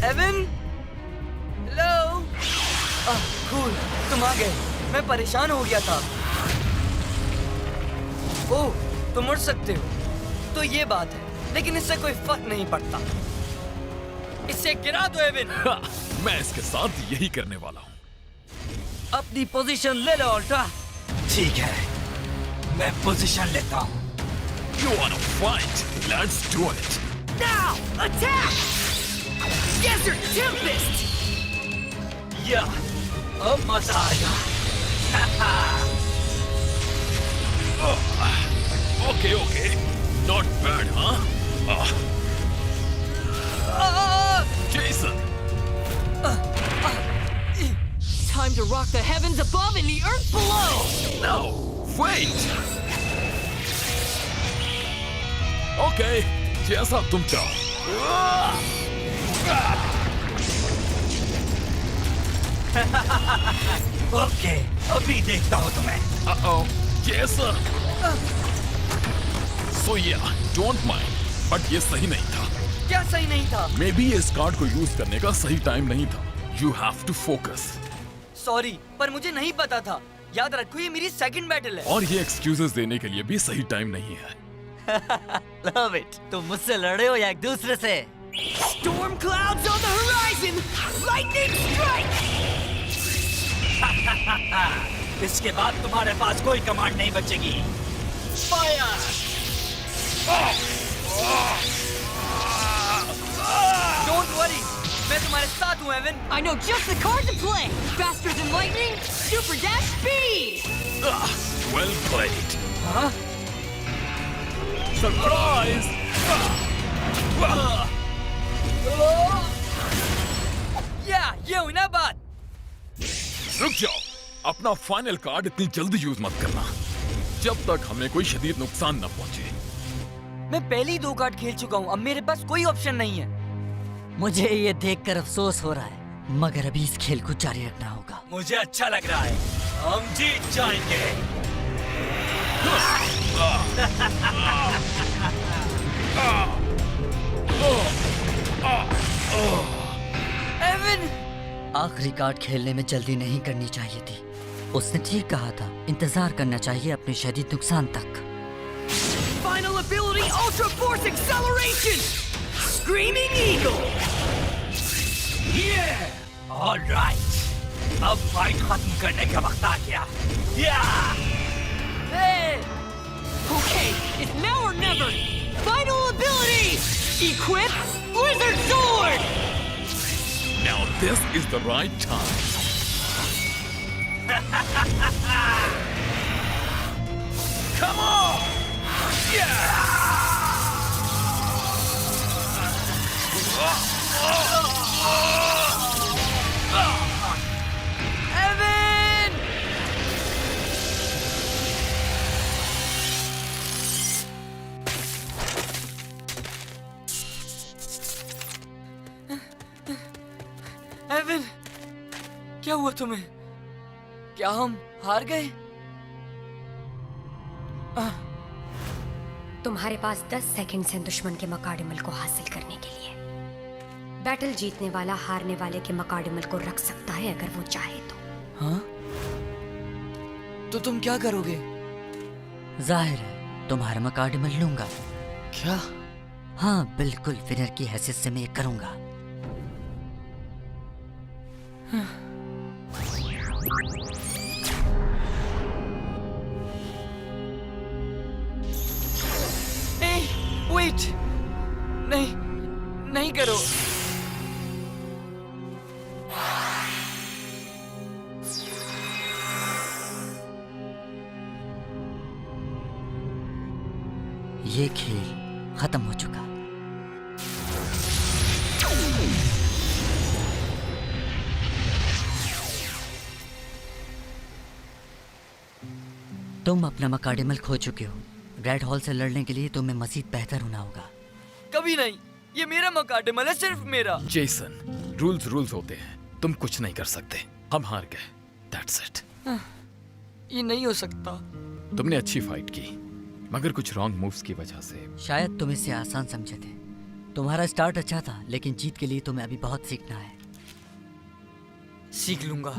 Evan, hello. Cool, तुम आ गए। मैं परेशान हो गया था। ओह, तुम उड़ सकते हो तो ये बात है, लेकिन इससे कोई फर्क नहीं पड़ता। इसे गिरा दो एवन। मैं इसके साथ यही करने वाला हूँ। अपनी पोजीशन ले लो अल्ट्रा। ठीक है, मैं पोजीशन लेता हूँ। You wanna fight? Let's do it. Now, attack! Desert Tempest! या, अब मजा आएगा। Okay, okay. Not bad, huh? Jason! Time to rock the heavens above and the earth below! No! Wait! Okay, जैसा तुम चाहो। ओके, अभी देखता हूँ तुम्हें। Jason! So yeah, don't mind. But ये सही नहीं था। क्या सही नहीं था? मे बी इस कार्ड को यूज करने का सही टाइम नहीं था। You have to focus. Sorry, पर मुझे नहीं पता था। याद रखो, ये मेरी सेकंड बैटल है। और ये एक्सक्यूजेस देने के लिए भी सही टाइम नहीं है। Love it. तुम मुझसे लड़े हो या एक दूसरे से? Storm clouds on the horizon! Lightning strike! इसके बाद तुम्हारे पास कोई कमांड नहीं बचेगी। फायर! Don't worry, मैं तुम्हारे साथ हूँ Avon. I know just the card to play! Faster than lightning, super dash speed! Well played. हाँ? Surprise! ये हुई ना बात। रुक जाओ, अपना फाइनल कार्ड इतनी जल्दी यूज मत करना, जब तक हमें कोई शदीद नुकसान न पहुंचे। मैं पहले ही 2 कार्ड खेल चुका हूँ, अब मेरे पास कोई ऑप्शन नहीं है। मुझे ये देखकर अफसोस हो रहा है, मगर अभी इस खेल को जारी रखना होगा। मुझे अच्छा लग रहा है, हम जीत जाएंगे। एवन! आखिरी कार्ड खेलने में जल्दी नहीं करनी चाहिए थी। उसने ठीक कहा था, इंतजार करना चाहिए अपने शदीद नुकसान तक। Final ability Ultra Force Acceleration! Screaming Eagle! All right. अब फाइट खत्म करने का वक्त आ गया। Okay, it's now or never. Final ability. Equip Blizzard Sword. Now this is the right time. Come on! Evan! Evan, क्या हुआ तुम्हें? क्या हम हार गए? तुम्हारे पास 10 सेकंड्स हैं दुश्मन के मकाडिमल को हासिल करने के लिए। बैटल जीतने वाला हारने वाले के मकाडिमल को रख सकता है अगर वो चाहे तो। हाँ? तो तुम क्या करोगे? जाहिर है तुम्हारा मकाडिमल लूंगा। क्या? हाँ बिल्कुल, विनर की हैसियत से मैं ये करूंगा। वेट, नहीं, नहीं करो। ये खेल खत्म हो चुका। तुम अपना मकाडिमल खो चुके हो। रेड हॉल से लड़ने के लिए तुम्हें मजीद बेहतर होना होगा। कभी नहीं, ये मेरा मकाडिमल है, सिर्फ मेरा। जेसन, रूल्स होते हैं, तुम कुछ नहीं कर सकते। हम हार गए, दैट्स इट। ये नहीं हो सकता। तुमने अच्छी फाइट की, मगर कुछ रॉन्ग मूव्स की वजह से। शायद तुम इसे आसान समझे थे। तुम्हारा स्टार्ट अच्छा था, लेकिन जीत के लिए तुम्हें अभी बहुत सीखना है। सीख लूंगा।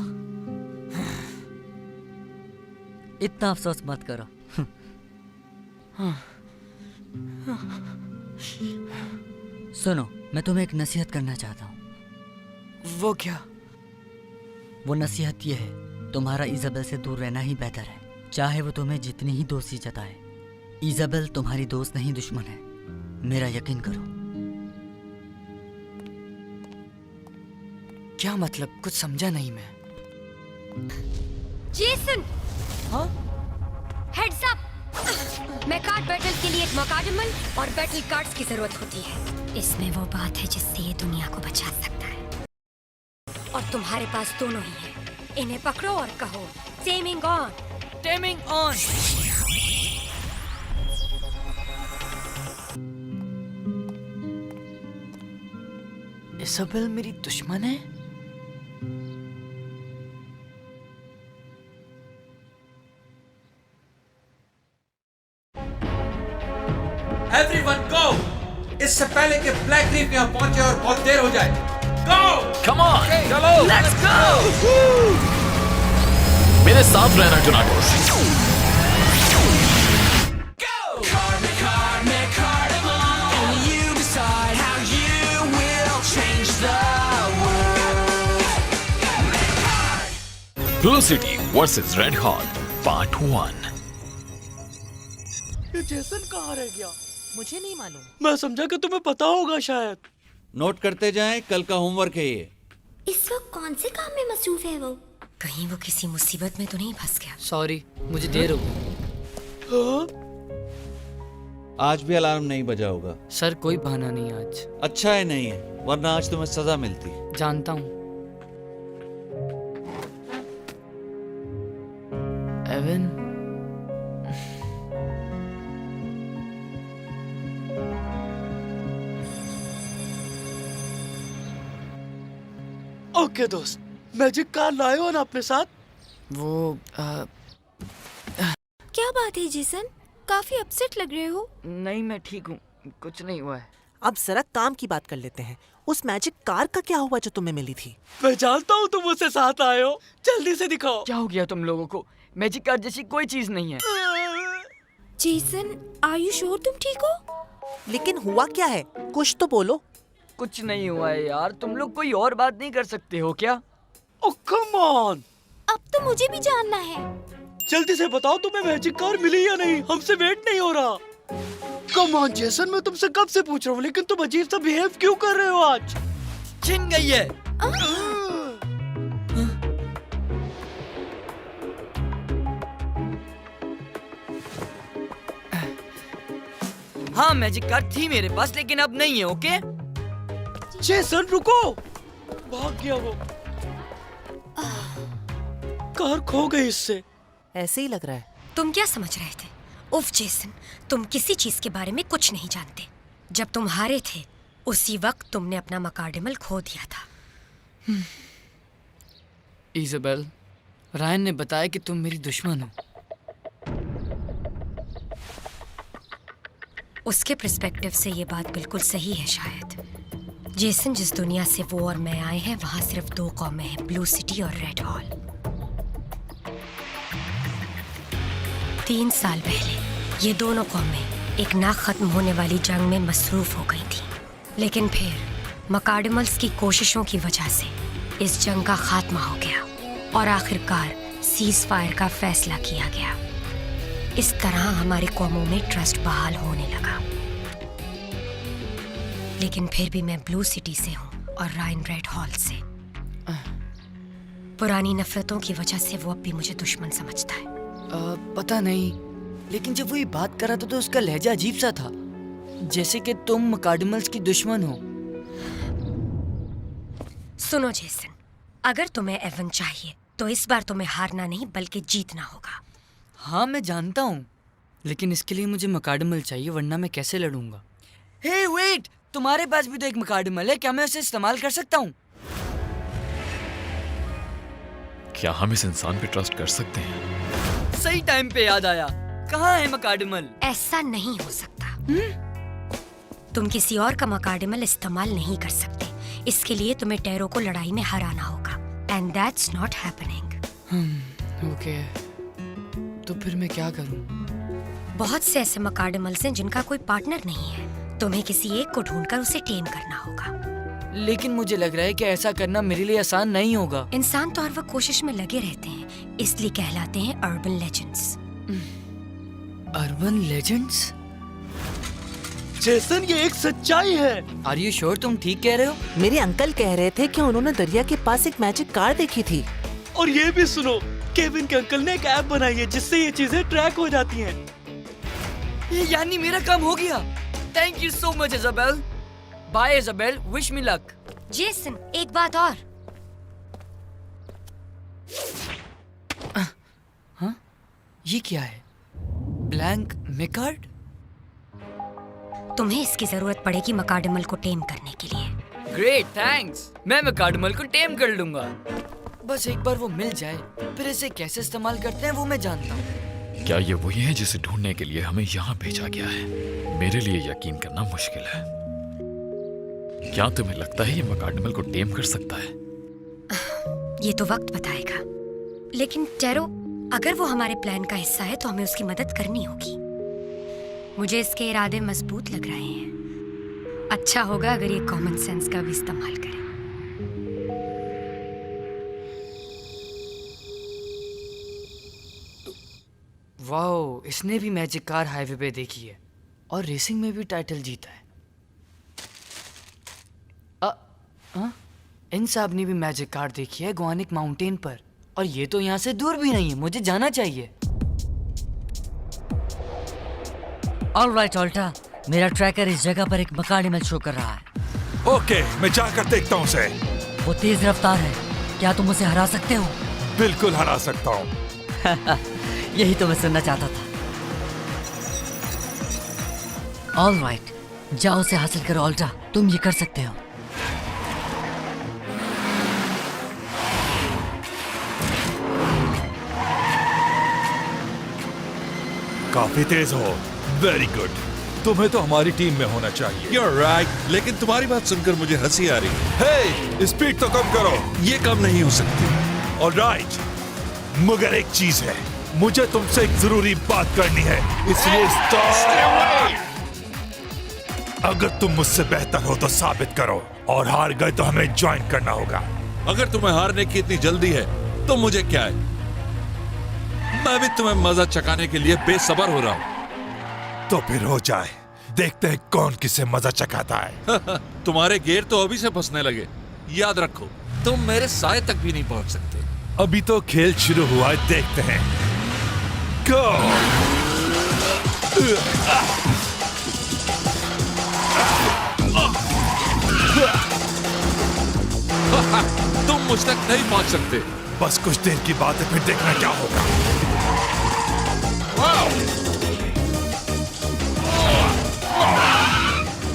इतना अफसोस मत करो। सुनो, मैं तुम्हें एक नसीहत करना चाहता हूँ। वो क्या? वो नसीहत ये है, तुम्हारा इजाबेल से दूर रहना ही बेहतर है, चाहे वो तुम्हें जितनी ही दोस्ती जताए। इजाबेल तुम्हारी दोस्त नहीं, दुश्मन है, मेरा यकीन करो। क्या मतलब? कुछ समझा नहीं मैं। जेसन! हाँ? Heads up! मैकार्ड बैटल के लिए एक मकाडिमल और बैटल कार्ड्स की जरूरत होती है। इसमें वो बात है जिससे ये दुनिया को बचा सकता है, और तुम्हारे पास दोनों ही हैं। इन्हें पकड़ो और कहो taming on. Taming on. Isabel मेरी दुश्मन है? Everyone go! इससे पहले कि ब्लैक रीफ यहाँ पहुंचे और बहुत देर हो जाए। Go! Come on, चलो! Let's go! मेरे साथ रहना टोनाटोस। Blue city versus red hall part 1। ये जेसन कहाँ रह गया? मुझे नहीं मालूम। मैं समझा कि तुम्हें पता होगा शायद। नोट करते जाएं, कल का होमवर्क है ये। इस वक्त कौन से काम में मसरूफ है वो? कहीं वो किसी मुसीबत में तो नहीं फंस गया? सॉरी, मुझे देर हो गई। हाँ? आज भी अलार्म नहीं बजा होगा। सर कोई बहाना नहीं आज। अच्छा है नहीं है, वरना आज तुम्हें सजा मिलती। जानता हूँ। एवन, ओके दोस्त, मैजिक कार लाए हो ना अपने साथ? वो क्या बात है जेसन? काफी अपसेट लग रहे हो। नहीं, मैं ठीक हूँ, कुछ नहीं हुआ है। अब जरा काम की बात कर लेते हैं। उस मैजिक कार का क्या हुआ जो तुम्हें मिली थी? मैं जानता हूँ तुम मुझसे साथ आए हो, जल्दी से दिखाओ। क्या हो गया तुम लोगों को? मैजिक कार जैसी कोई चीज नहीं है। जेसन, आर यू श्योर तुम ठीक हो? लेकिन हुआ क्या है? कुछ तो बोलो। कुछ नहीं हुआ है यार, तुम लोग कोई और बात नहीं कर सकते हो क्या? ओह कम ऑन। अब तो मुझे भी जानना है। जल्दी से बताओ तुम्हें मैजिक कार मिली या नहीं, हमसे वेट नहीं हो रहा। कम ऑन जेसन, मैं तुमसे कब से पूछ रहा हूँ, लेकिन तुम अजीब सा बिहेव क्यों कर रहे हो आज? छिन गई है। हाँ मैजिक कार थी मेरे पास, लेकिन अब नहीं है। ओके जेसन रुको, भाग गया वो। कार खो गई इससे। ऐसे ही लग रहा है। तुम क्या समझ रहे थे? उफ जेसन, तुम किसी चीज के बारे में कुछ नहीं जानते। जब तुम हारे थे उसी वक्त तुमने अपना मकार्डिमल खो दिया था। इज़ाबेल, रायन ने बताया कि तुम मेरी दुश्मन हो। उसके पर्सपेक्टिव से ये बात बिल्कुल सही है शायद। जेसन, जिस दुनिया से वो और मैं आए हैं वहाँ सिर्फ 2 कौमें हैं, ब्लू सिटी और रेड हॉल। 3 साल पहले ये दोनों कौमें एक ना खत्म होने वाली जंग में मसरूफ हो गई थी, लेकिन फिर मकार्डिमल्स की कोशिशों की वजह से इस जंग का खात्मा हो गया और आखिरकार सीज फायर का फैसला किया गया। इस तरह हमारी कौमों में ट्रस्ट बहाल होने लगा। लेकिन फिर भी मैं ब्लू सिटी से हूँ और रायन रेड हॉल से। पुरानी नफरतों की वजह से वो अब भी मुझे दुश्मन समझता है। पता नहीं, लेकिन जब वो ये बात कर रहा था तो उसका लहजा अजीब सा था, जैसे कि तुम मकार्डिमल्स की दुश्मन हो। सुनो जेसन, अगर तुम्हें एवन चाहिए तो इस बार तुम्हें हारना नहीं बल्कि जीतना होगा। हाँ मैं जानता हूँ, लेकिन इसके लिए मुझे मकार्डिमल चाहिए, वरना मैं कैसे लड़ूंगा। हे वेट, तुम्हारे पास भी तो एक मकार्डिमल है, क्या मैं उसे इस्तेमाल कर सकता हूँ? क्या हम इस इंसान पे ट्रस्ट कर सकते हैं? सही टाइम पे याद आया, कहाँ है मकार्डिमल? ऐसा नहीं हो सकता। तुम किसी और का मकार्डिमल इस्तेमाल नहीं कर सकते। इसके लिए तुम्हें टेरो को लड़ाई में हराना होगा, and that's not happening. Okay, तो फिर मैं क्या करूं? बहुत से ऐसे मकार्डिमल्स हैं जिनका कोई पार्टनर नहीं है। तुम्हें किसी एक को ढूंढकर उसे टेम करना होगा। लेकिन मुझे लग रहा है कि ऐसा करना मेरे लिए आसान नहीं होगा। इंसान तो हर वक्त कोशिश में लगे रहते हैं, इसलिए कहलाते हैं urban legends. Urban legends? Jason, ये एक सच्चाई है। आर यू श्योर तुम ठीक कह रहे हो? मेरे अंकल कह रहे थे कि उन्होंने दरिया के पास एक मैजिक कार देखी थी। और ये भी सुनो, केविन के अंकल ने एक ऐप बनाई है जिससे ये चीजें ट्रैक हो जाती हैं। ये यानी मेरा काम हो गया। Thank you so much Isabel. Bye Isabel, wish me luck. Jason, एक बात और। हाँ, ये क्या है? Blank Mecard? तुम्हें इसकी जरूरत पड़ेगी मकार्डिमल को टेम करने के लिए। Great, thanks. मैं मकार्डिमल को टेम कर लूंगा। बस एक बार वो मिल जाए, फिर इसे कैसे इस्तेमाल करते हैं वो मैं जानता हूँ। क्या ये वही है जिसे ढूंढने के लिए हमें यहाँ भेजा गया है? मेरे लिए यकीन करना मुश्किल है। क्या तुम्हें लगता है ये मकार्डिमल को टेम कर सकता है? ये तो वक्त बताएगा। लेकिन टेरो, अगर वो हमारे प्लान का हिस्सा है तो हमें उसकी मदद करनी होगी। मुझे इसके इरादे मजबूत लग रहे हैं। अच्छा होगा अगर ये कॉमन सेंस का भी इस्तेमाल करें। वाओ, इसने भी मैजिक कार हाईवे पे देखी है और रेसिंग में भी टाइटल जीता है। इन साहब ने भी मैजिक कार देखी है गुआनिक माउंटेन पर, और ये तो यहाँ से दूर भी नहीं है, मुझे जाना चाहिए। ऑलराइट ऑल्टा, मेरा ट्रैकर इस जगह पर एक मकार्डिमल शो कर रहा है। ओके, मैं जाकर देखता हूँ उसे। वो तेज रफ्तार है, क्या तुम उसे हरा सकते हो? बिल्कुल हरा सकता हूँ। यही तो मैं सुनना चाहता था। ऑलराइट, जाओ उसे हासिल करो ऑल्टा, तुम ये कर सकते हो। काफी तेज हो। Very good. तुम्हें तो हमारी टीम में होना चाहिए। You're right, लेकिन तुम्हारी बात सुनकर मुझे हंसी आ रही है। हे, स्पीड तो कम करो। ये कम नहीं हो सकती। ऑलराइट, मगर एक चीज है, मुझे तुमसे एक जरूरी बात करनी है, इसलिए स्टॉप। अगर तुम मुझसे बेहतर हो तो साबित करो, और हार गए तो हमें ज्वाइन करना होगा। अगर तुम्हें हारने की इतनी जल्दी है तो मुझे क्या है? मैं भी तुम्हें मजा चखाने के लिए बेसब्र हो रहा हूँ। तो फिर हो जाए, देखते हैं कौन किसे मजा चखाता है। तुम्हारे गेर तो अभी से फंसने लगे। याद रखो, तुम मेरे साए तक भी नहीं पहुंच सकते। अभी तो खेल शुरू हुआ है, देखते हैं। गो! तुम मुझ तक नहीं पहुंच सकते। बस कुछ देर की बात है, फिर देखना क्या होगा।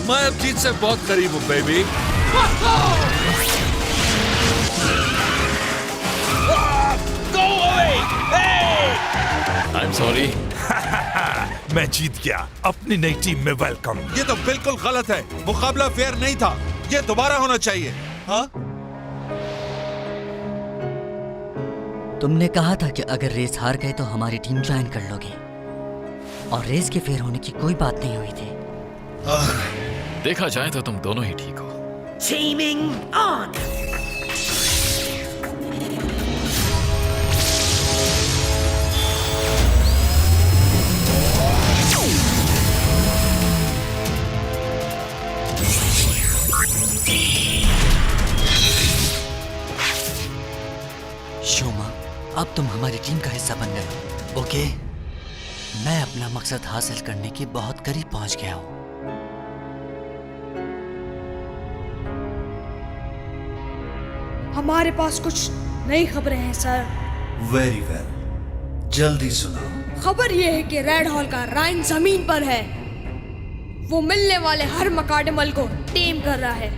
मैं अब जीत से बहुत करीब हूं बेबी। I am sorry. मैं जीत गया, अपनी नई टीम में वेलकम। ये तो बिल्कुल गलत है, मुकाबला फेयर नहीं था, ये दोबारा होना चाहिए। हाँ? तुमने कहा था कि अगर रेस हार गए तो हमारी टीम ज्वाइन कर लोगे, और रेस के फेयर होने की कोई बात नहीं हुई थी। देखा जाए तो तुम दोनों ही ठीक हो। Teaming on! शोमा, अब तुम हमारी टीम का हिस्सा बन गए हो, ओके? मैं अपना मकसद हासिल करने के बहुत करीब पहुंच गया हूं। हमारे पास कुछ नई खबरें हैं सर। वेरी वेल, जल्दी सुनाओ। खबर ये है कि रेड हॉल का राइन जमीन पर है। वो मिलने वाले हर मकाडमल को टेम कर रहा है।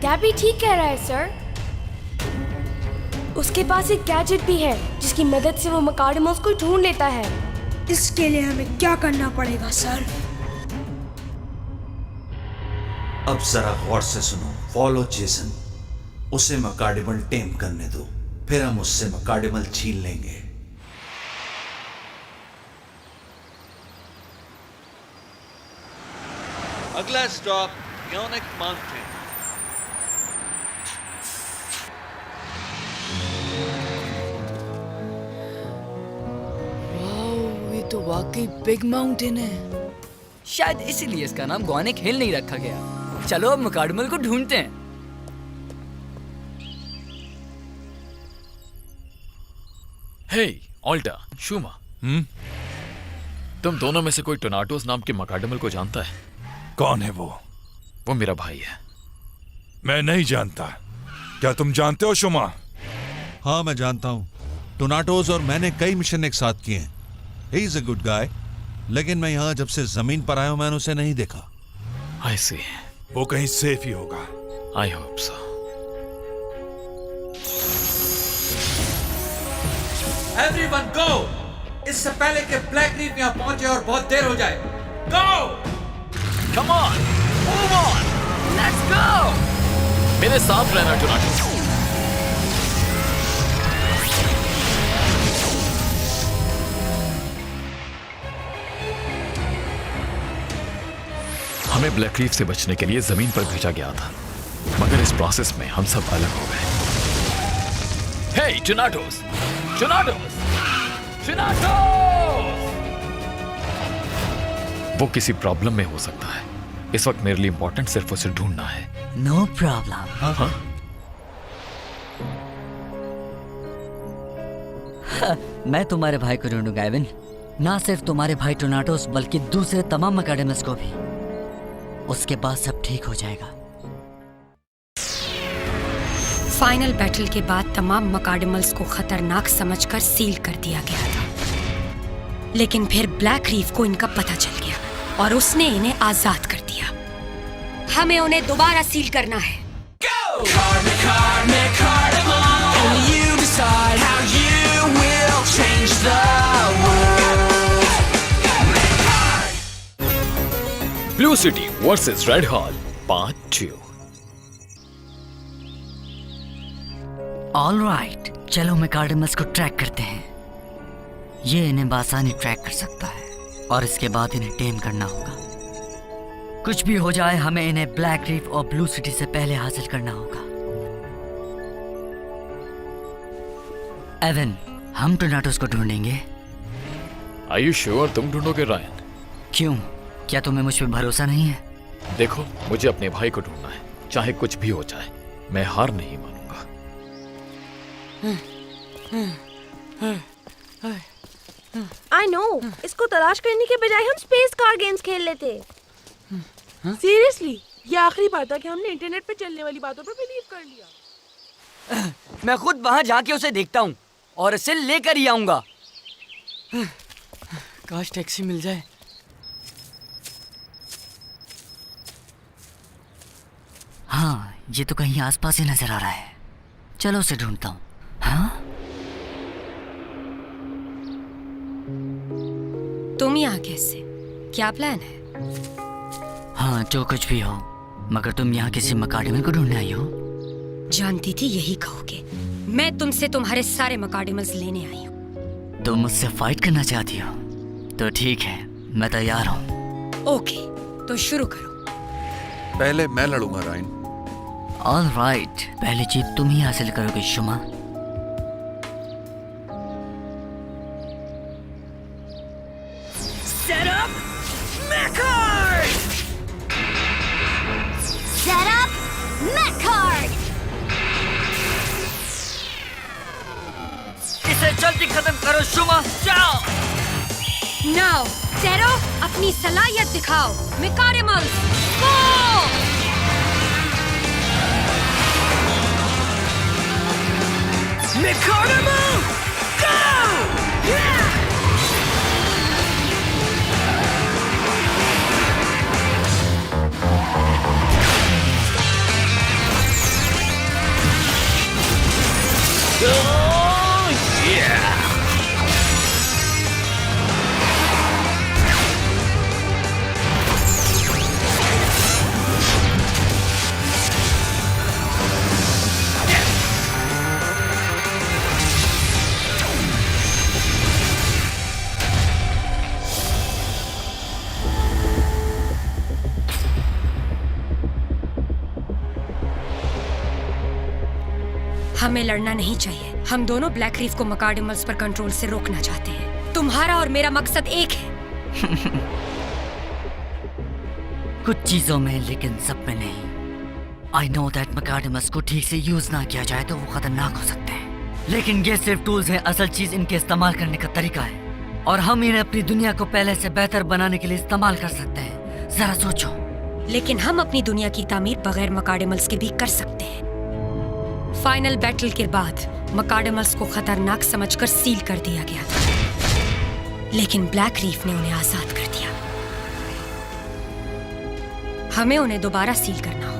गैबी ठीक कह रहा है सर। उसके पास एक गैजेट भी है जिसकी मदद से वो मकाडमल्स को ढूंढ लेता है। इसके लिए हमें क्या करना पड़ेगा सर? अब जरा गौर से सुनो। फॉलो जेसन, उसे मकाडिमल टेम करने दो, फिर हम उससे मकाडिमल छीन लेंगे। अगला स्टॉप योनिक माउंटेन। वाओ, ये तो वाकई बिग माउंटेन है। शायद इसीलिए इसका नाम गॉनिक हिल नहीं रखा गया। चलो अब मकाडमल को ढूंढते हैं। हे ऑल्टा, शूमा, तुम दोनों में से कोई टोनाटोस नाम के मकाडमल को जानता है? कौन है वो? वो मेरा भाई है। मैं नहीं जानता। क्या तुम जानते हो शुमा? हाँ, मैं जानता हूँ। टोनाटोस और मैंने कई मिशन एक साथ किए हैं। He is a good guy, लेकिन मैं यहाँ जब से जमीन पर आया हूँ मैंने उसे नहीं देखा। आई सी। वो कहीं सेफ ही होगा। I hope so. एवरीवन गो! इससे पहले कि ब्लैक रीफ यहाँ पहुंचे और बहुत देर हो जाए। Go! Come on, move on, let's go! मेरे साथ रहना टोनाटोस। हमें ब्लैक रीफ से बचने के लिए जमीन पर भेजा गया था, मगर इस प्रोसेस में हम सब अलग हो गए। हे टोनाटोस! टोनाटोस! टोनाटोस! वो किसी प्रॉब्लम में हो सकता है। इस वक्त मेरे लिए इंपॉर्टेंट सिर्फ उसे ढूंढना है। No problem. हाँ? मैं तुम्हारे भाई को ढूंढूंगा एविन। ना सिर्फ तुम्हारे भाई टोनाटोस बल्कि दूसरे तमाम मकाडेमल्स को भी। उसके बाद सब ठीक हो जाएगा। फाइनल बैटल के बाद तमाम मकाडमल्स को खतरनाक समझकर सील कर दिया गया था, लेकिन फिर ब्लैक रीफ को इनका पता चल गया और उसने इन्हें आजाद कर दिया। हमें उन्हें दोबारा सील करना है। Blue city versus red hall part 2। Alright, चलो मकाडेमल्स को ट्रैक करते हैं। ये इन्हें बासानी ट्रैक कर सकता है और इसके बाद इन्हें टेम करना होगा। कुछ भी हो जाए हमें इन्हें ब्लैक रीफ और ब्लू सिटी से पहले हासिल करना होगा। एवन, हम टोनाटोस को ढूंढेंगे Are you sure तुम ढूंढोगे रायन? क्यों? क्या तुम्हें मुझ पे भरोसा नहीं है? देखो, मुझे अपने भाई को ढूंढना है, चाहे कुछ भी हो जाए। मैं हार नहीं मानूंगा। I know. इसको तलाश करने के बजाय हम स्पेस कार गेम्स खेल लेते। सीरियसली, ये आखिरी बार था कि हमने इंटरनेट पे चलने वाली बातों पर बिलीव कर लिया। मैं खुद वहां जाके उसे देखता हूँ और इसे लेकर ही आऊंगा। काश टैक्सी मिल जाए। हाँ, ये तो कहीं आसपास ही नजर आ रहा है। चलो उसे ढूंढता हूँ। हाँ? तुम यहाँ कैसे? क्या प्लान है? हाँ, जो कुछ भी हो, मगर तुम यहाँ किसी मकाडेमल को ढूंढने आई हो? जानती थी यही कहोगे। मैं तुमसे तुम्हारे सारे मकाडेमल्स लेने आई हूँ। तुम मुझसे फाइट करना चाहती हो? तो ठीक है, मैं तैयार हूँ। ओके, तो शुरू करो। पहले मैं लड़ूंगा रायन। ऑल राइट, पहली जीत तुम ही हासिल करोगे शुमा। Set up Mechard! Set up Mechard! इसे जल्दी खत्म करो शुमा, जाओ! नाउ, ज़ेरो, अपनी सलाहियत दिखाओ। मेकाडेमल्स, गो! Mecardimal, go! Yeah! Oh, yeah! हमें लड़ना नहीं चाहिए। हम दोनों ब्लैक रीफ को मकाडेमल्स पर कंट्रोल से रोकना चाहते हैं। तुम्हारा और मेरा मकसद एक है। कुछ चीजों में, लेकिन सब में नहीं। आई नो दैट मकाडेमल्स को ठीक से यूज ना किया जाए तो वो खतरनाक हो सकते हैं, लेकिन ये सिर्फ टूल्स हैं। असल चीज इनके इस्तेमाल करने का तरीका है, और हम इन्हें अपनी दुनिया को पहले से बेहतर बनाने के लिए इस्तेमाल कर सकते हैं। जरा सोचो। लेकिन हम अपनी दुनिया की तामीर बगैर मकाडेमल्स के भी कर सकते हैं। फाइनल बैटल के बाद मकाडेमल्स को खतरनाक समझकर सील कर दिया गया था, लेकिन ब्लैक रीफ ने उन्हें आजाद कर दिया। हमें उन्हें दोबारा सील करना हो।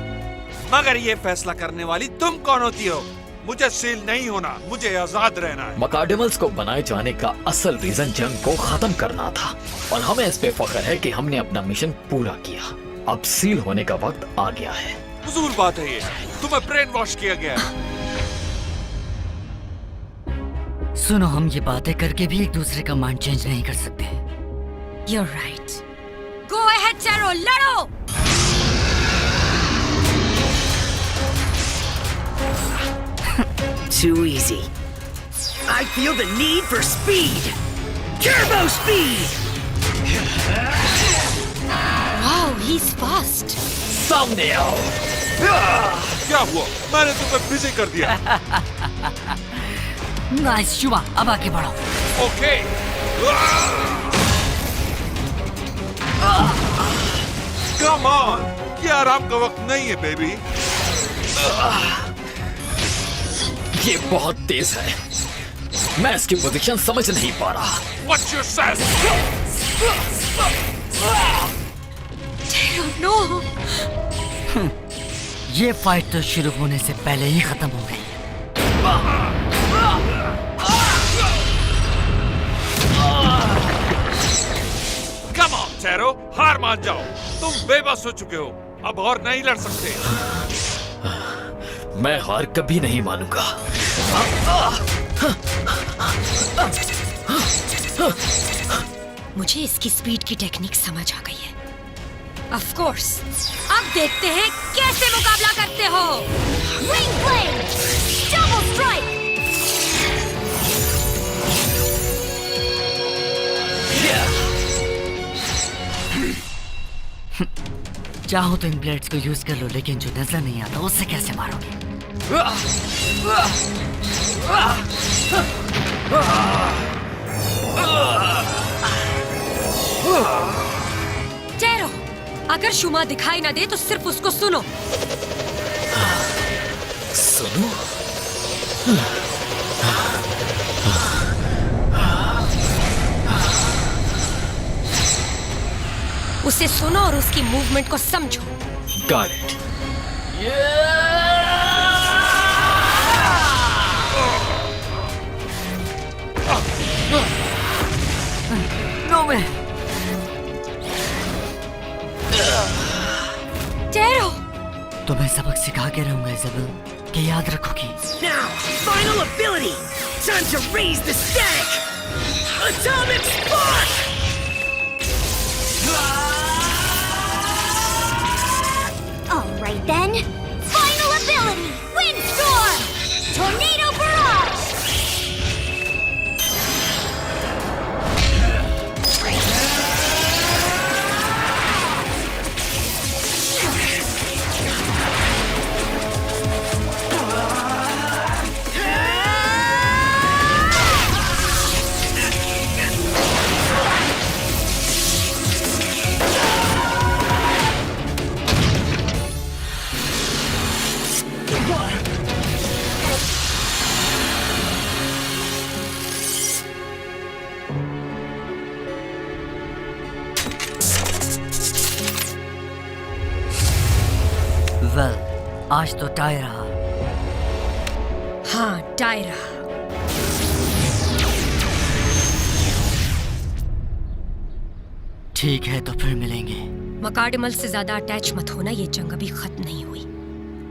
मगर ये फैसला करने वाली तुम कौन होती हो? मुझे सील नहीं होना, मुझे आजाद रहना है। मकाडेमल्स को बनाए जाने का असल रीजन जंग को खत्म करना था, और हमें इस पे फख्र है कि हमने अपना मिशन पूरा किया। अब सील होने का वक्त आ गया है। फजूल बात है ये, तुम्हें ब्रेन वॉश किया गया है। सुनो, हम ये बातें करके भी एक दूसरे का माइंड चेंज नहीं कर सकते। You're right. Go ahead, Zero, लड़ो! Too easy. I feel the need for speed. Turbo speed! Wow, he's fast. Thumbnail! क्या हुआ? मैंने तुम्हें बिजी कर दिया। नाइस शुभा, अब आगे बढ़ो। ओके। कम ऑन, ये आराम का वक्त नहीं है बेबी। ये बहुत तेज है, मैं इसकी पोजीशन समझ नहीं पा रहा। What's your sense? No. ये फाइट तो शुरू होने से पहले ही खत्म हो गई। Come on, Zero, हार मान जाओ। तुम बेबस हो चुके हो, अब और नहीं लड़ सकते। मैं हार कभी नहीं मानूंगा। मुझे इसकी स्पीड की टेक्निक समझ आ गई है। Of course. अब देखते हैं कैसे मुकाबला करते हो। Wing Blade! Double Strike! चाहो तो इन ब्लेड्स को यूज कर लो, लेकिन जो नजर नहीं आता उससे कैसे मारोगे? चेरो, अगर शुमा दिखाई ना दे तो सिर्फ उसको सुनो। सुनो? उसे सुनो और उसकी मूवमेंट को समझो। Got it. नो मैं चेरो, तुम्हें सबक सिखा के रहूंगा इज़ाबेल, कि याद रखोगी। Now, final ability. Time to raise the static. Atomic Spark. All right then. Final ability. Windstorm. Tornado Barrage. Well, आज तो टाई रहा। हाँ, डायरा। ठीक है, तो फिर मिलेंगे। मकाडमल से ज्यादा अटैच मत होना, ये जंग अभी खत्म नहीं हुई।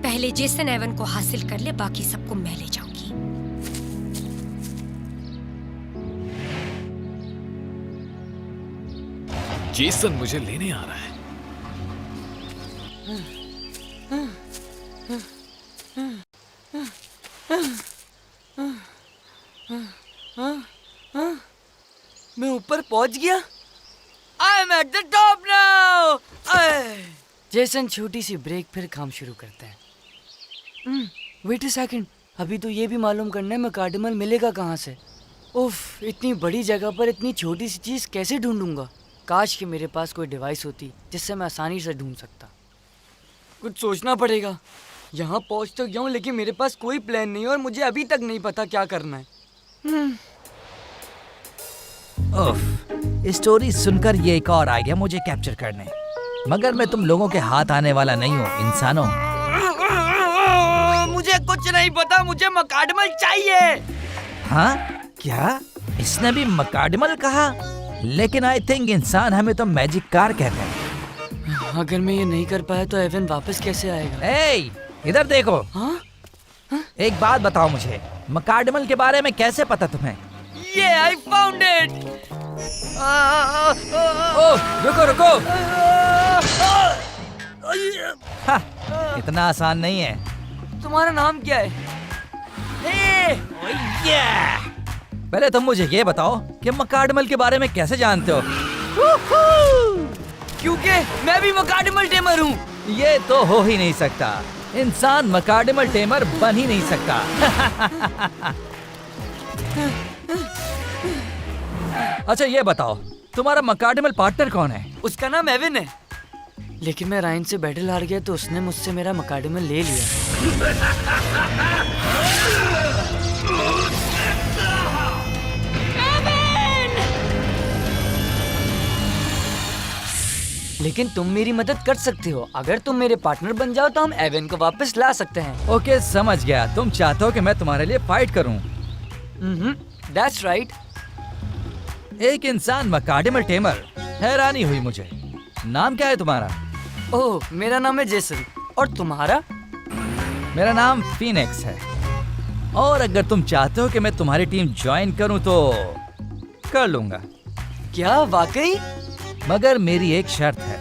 पहले जेसन एवन को हासिल कर ले, बाकी सबको मैं ले जाऊंगी। जेसन मुझे लेने आ रहा है। मैं ऊपर पहुंच गया। I am at the top now. Jason छोटी सी ब्रेक, फिर काम शुरू करता है। वेट अ सेकंड, अभी तो ये भी मालूम करना है मकाडमल मिलेगा कहाँ से। उफ, इतनी बड़ी जगह पर इतनी छोटी सी चीज कैसे ढूंढूंगा। काश कि मेरे पास कोई डिवाइस होती जिससे मैं आसानी से ढूंढ सकता। कुछ सोचना पड़ेगा। यहाँ पहुँच तो गया हूँ, लेकिन मेरे पास कोई प्लान नहीं है और मुझे अभी तक नहीं पता क्या करना है। उफ, स्टोरी सुनकर ये एक और आ गया मुझे कैप्चर करने। मगर मैं तुम लोगों के हाथ आने वाला नहीं हूँ, इंसानों। मुझे कुछ नहीं पता, मुझे मकाडमल चाहिए। हाँ क्या? इसने भी मकाडमल कहा? लेकिन आई थिंक इंसान हमें तो मैजिक कार कहते हैं। अगर मैं ये नहीं कर पाया तो एवन वापस कैसे आएगा? ए, इधर देखो। हाँ? एक बात बताओ मुझे, मकाडमल के बारे में कैसे पता तुम्हें? ये आई फाउंड इट। ओह, रुको रुको। हाँ, इतना आसान नहीं है। तुम्हारा नाम क्या है? पहले तुम मुझे ये बताओ कि मकाडमल के बारे में कैसे जानते हो? क्योंकि मैं भी मकाडमल टेमर हूँ। ये तो हो ही नहीं सकता। इंसान मकाडमल टेमर बन ही नहीं सकता। अच्छा ये बताओ, तुम्हारा मकाडमल पार्टनर कौन है? उसका नाम एवन है, लेकिन मैं रायन से बैटल हार गया तो उसने मुझसे मेरा मकाडमल ले लिया। लेकिन तुम मेरी मदद कर सकते हो। अगर तुम मेरे पार्टनर बन जाओ तो हम एवन को वापस ला सकते हैं। ओके, समझ गया। तुम चाहते हो कि मैं तुम्हारे लिए फाइट करूं? That's right. एक इंसान मकाडमल टेमर, हैरानी हुई मुझे। नाम क्या है तुम्हारा? ओह, मेरा नाम है जेसन। और तुम्हारा? मेरा नाम फीनिक्स है। और अगर तुम चाहते हो कि मैं तुम्हारी टीम ज्वाइन करूं तो कर लूंगा। क्या वाकई? मगर मेरी एक शर्त है,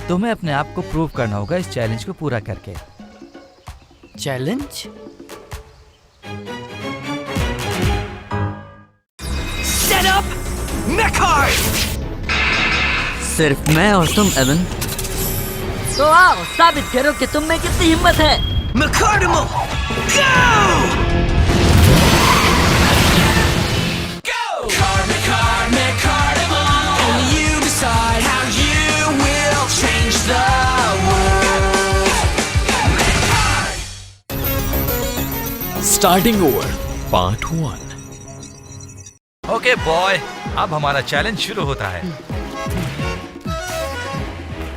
तुम्हें अपने आप को प्रूव करना होगा इस चैलेंज को पूरा करके। चैलेंज? Set up Mechard! सिर्फ मैं और तुम एवन तो आओ साबित करो कि तुम में कितनी हिम्मत है। McCardimal, go! Starting over part 1। Okay boy, अब हमारा चैलेंज शुरू होता है।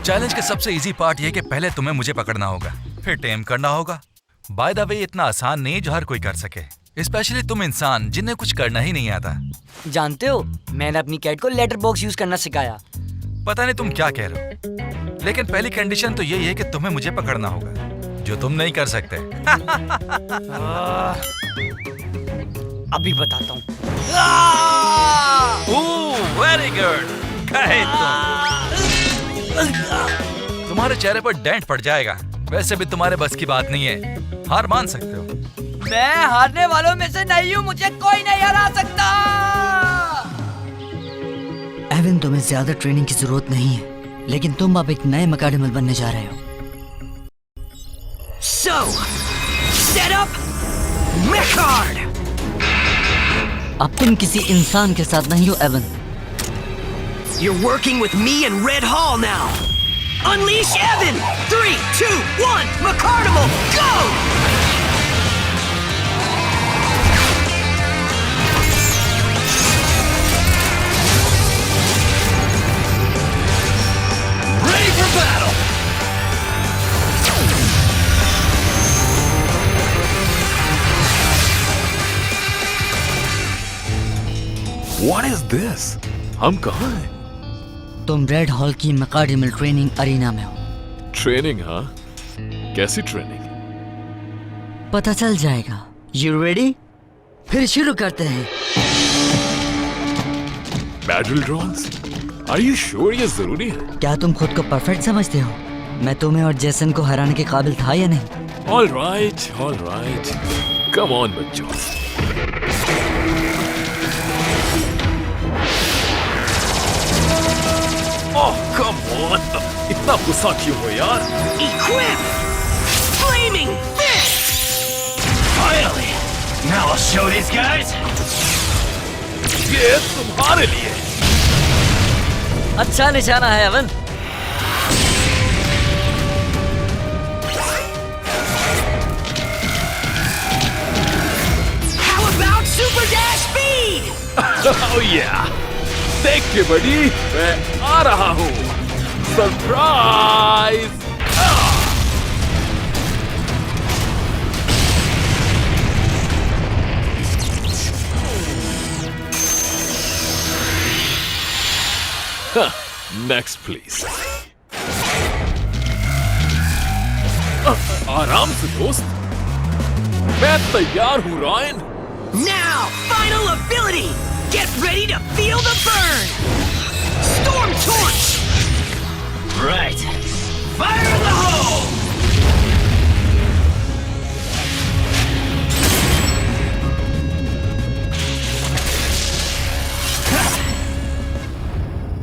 चैलेंज का सबसे इजी पार्ट ये कि पहले तुम्हें मुझे पकड़ना होगा, फिर टेम करना होगा। बाय द वे इतना आसान नहीं जो हर कोई कर सके, स्पेशली तुम इंसान जिन्हें कुछ करना ही नहीं आता। जानते हो, मैंने अपनी कैट को लेटर बॉक्स यूज करना सिखाया। पता नहीं तुम क्या कह रहे हो, लेकिन पहली कंडीशन तो यही है कि तुम्हें मुझे पकड़ना होगा, जो तुम नहीं कर सकते। अभी बताता हूँ। वेरी गुड, कहे तुम्हारे चेहरे पर डेंट पड़ जाएगा। वैसे भी तुम्हारे बस की बात नहीं है, हार मान सकते हो। मैं हारने वालों में से नहीं हूँ, मुझे कोई नहीं हरा सकता। एवन, तुम्हें ज्यादा ट्रेनिंग की जरूरत नहीं है, लेकिन तुम अब एक नए मकाडिमल बनने जा रहे हो। So, set up Mechard! अब तुम किसी इंसान के साथ नहीं हो Avon. You're working with me and Red Hall now. Unleash Evan! 3, 2, 1, McCardimal, go! Ready for battle! What is this? हम कहाँ हैं? तुम रेड हॉल की मकाडिमल ट्रेनिंग अरीना में हो। ट्रेनिंग? हाँ, कैसी ट्रेनिंग? पता चल जाएगा। You ready? फिर शुरू करते हैं। Battle drones? Are you sure ये जरूरी है? क्या तुम खुद को परफेक्ट समझते हो? मैं तुम्हें और जेसन को हराने के काबिल था या नहीं? ऑल राइट, कम ऑन बच्चों। ओह कम ऑन, इतना गुस्सा क्यों हो यार? Equip! Flaming Fist! Finally! Now I'll show these guys! ये तुम्हारे लिए। अच्छा निशाना है Avon. How about Super Dash Speed? Oh yeah! देख के बड़ी, मैं आ रहा हूँ। सरप्राइज! Next please. आराम से दोस्त, मैं तैयार हूँ Ryan. Now, final ability! Get ready to feel the burn! Storm Torch! Right! Fire in the hole!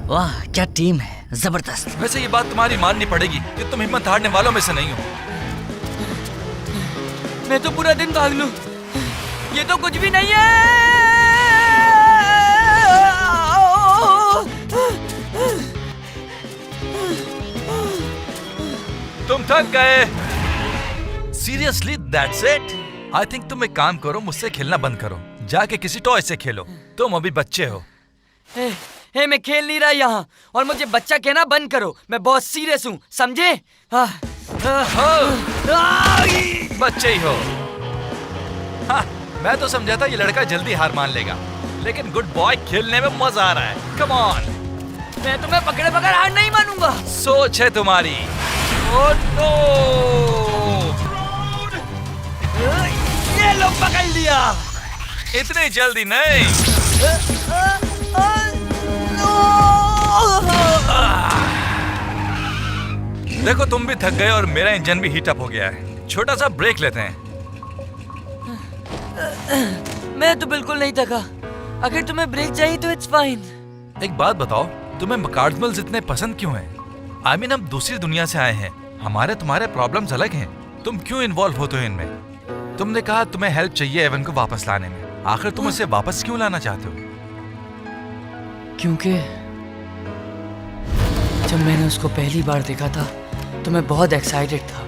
वाह क्या टीम है, जबरदस्त। वैसे ये बात तुम्हारी माननी पड़ेगी कि तुम हिम्मत हारने वालों में से नहीं हो। मैं तो पूरा दिन भाग लूं, ये तो कुछ भी नहीं है। तुम थक गए? Seriously that's it? I think तुम एक काम करो, मुझसे खेलना बंद करो, जाके किसी टॉय से खेलो। तुम अभी बच्चे हो। हे मैं खेल नहीं रहा यहाँ, और मुझे बच्चा कहना बंद करो। मैं बहुत सीरियस हूँ, समझे? बच्चे ही हो। हाँ, मैं तो समझा था ये लड़का जल्दी हार मान लेगा, लेकिन गुड बॉय खेलने में मजा आ रहा है। Come on. मैं तुम्हें पकड़े बगैर हार नहीं मानूंगा। सोच है तुम्हारी। Oh no! ये लो पकड़ लिया। इतनी जल्दी नहीं। देखो तुम भी थक गए और मेरा इंजन भी हीट अप हो गया है। छोटा सा ब्रेक लेते हैं। मैं तो बिल्कुल नहीं थका। अगर तुम्हें ब्रेक चाहिए तो इट्स फाइन। एक बात बताओ, तुम्हें मकार्डमल्स इतने पसंद क्यों हैं? आई मीन हम दूसरी दुनिया से आए हैं हमारे तुम्हारे प्रॉब्लम्स अलग हैं। तुम क्यों इन्वॉल्व होते हो इनमें? तुमने कहा तुम्हें हेल्प चाहिए एवन को वापस लाने में। आखिर तुम उसे वापस क्यों लाना चाहते हो? क्योंकि जब मैंने उसको पहली बार देखा था तो मैं बहुत एक्साइटेड था,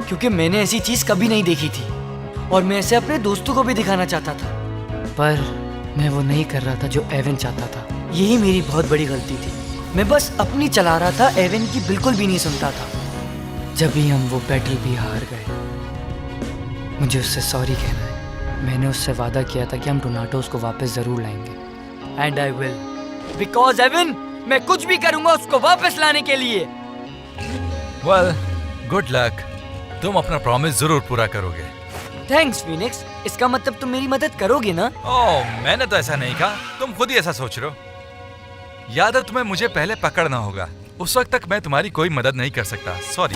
क्योंकि मैंने ऐसी चीज कभी नहीं देखी थी और मैं इसे अपने दोस्तों को भी दिखाना चाहता था, पर मैं वो नहीं कर रहा था जो एवन चाहता था। यही मेरी बहुत बड़ी गलती थी। मैं बस अपनी चला रहा था, एवन की बिल्कुल भी नहीं सुनता था। जब भी हम वो बैटल भी हार गए, मुझे उससे सॉरी कहना है। मैंने उससे वादा किया था कि हम डोनाटोस को वापस जरूर लाएंगे, and I will, because Evan, मैं कुछ भी करूंगा उसको वापस लाने के लिए। Well, good luck. तुम अपना प्रॉमिस जरूर पूरा करोगे। Thanks Phoenix. इसका मतलब तुम मेरी मदद करोगे ना? ओह, मैंने तो ऐसा नहीं कहा, तुम खुद ही ऐसा सोच रहे हो। याद है तुम्हें मुझे पहले पकड़ना होगा, उस वक्त तक मैं तुम्हारी कोई मदद नहीं कर सकता। सॉरी।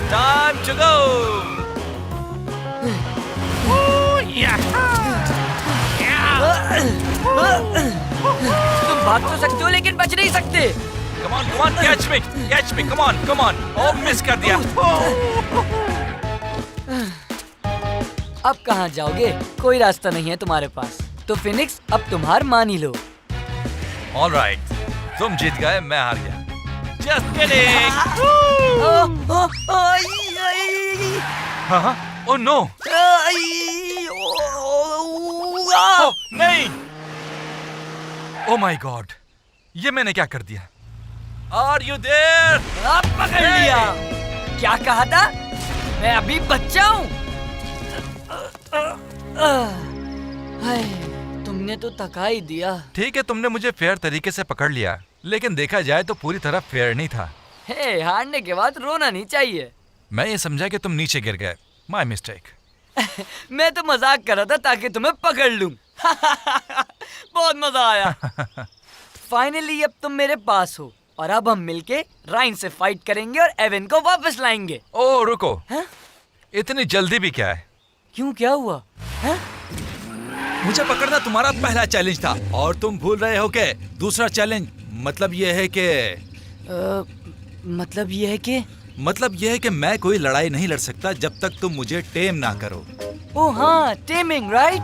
Time to go. तुम भाग तो सकते हो लेकिन बच नहीं सकते। Come on, catch me, come on. Oh, miss कर दिया। अब कहाँ जाओगे? कोई रास्ता नहीं है तुम्हारे पास। तो फिनिक्स, अब तुम हार मान ही लो। All right, तुम जीत गए, मैं हार गया। Just kidding. हाँ, oh no. Oh, नहीं। Oh my God, ये मैंने क्या कर दिया? Are you there? आप पकड़ लिया। क्या कहा था? मैं अभी बच्चा हूँ। तुमने तो थका ही दिया। ठीक है, तुमने मुझे फेयर तरीके से पकड़ लिया, लेकिन देखा जाए तो पूरी तरह फेयर नहीं था। हे, हारने के बाद रोना नहीं चाहिए। मैं ये समझा कि तुम नीचे गिर गए। My mistake. मैं तो मजाक कर रहा था ताकि तुम्हें पकड़ लूं। बहुत मजा आया। फाइनली अब तुम मेरे पास हो और अब हम मिलके राइन से फाइट करेंगे और एवन को वापस लाएंगे। ओह रुको, इतनी जल्दी भी क्या है? क्यों, क्या हुआ? मुझे पकड़ना तुम्हारा पहला चैलेंज था और तुम भूल रहे हो कि दूसरा चैलेंज मतलब ये है कि मैं कोई लड़ाई नहीं लड़ सकता जब तक तुम मुझे टेम ना करो। ओह हाँ, टेमिंग, राइट?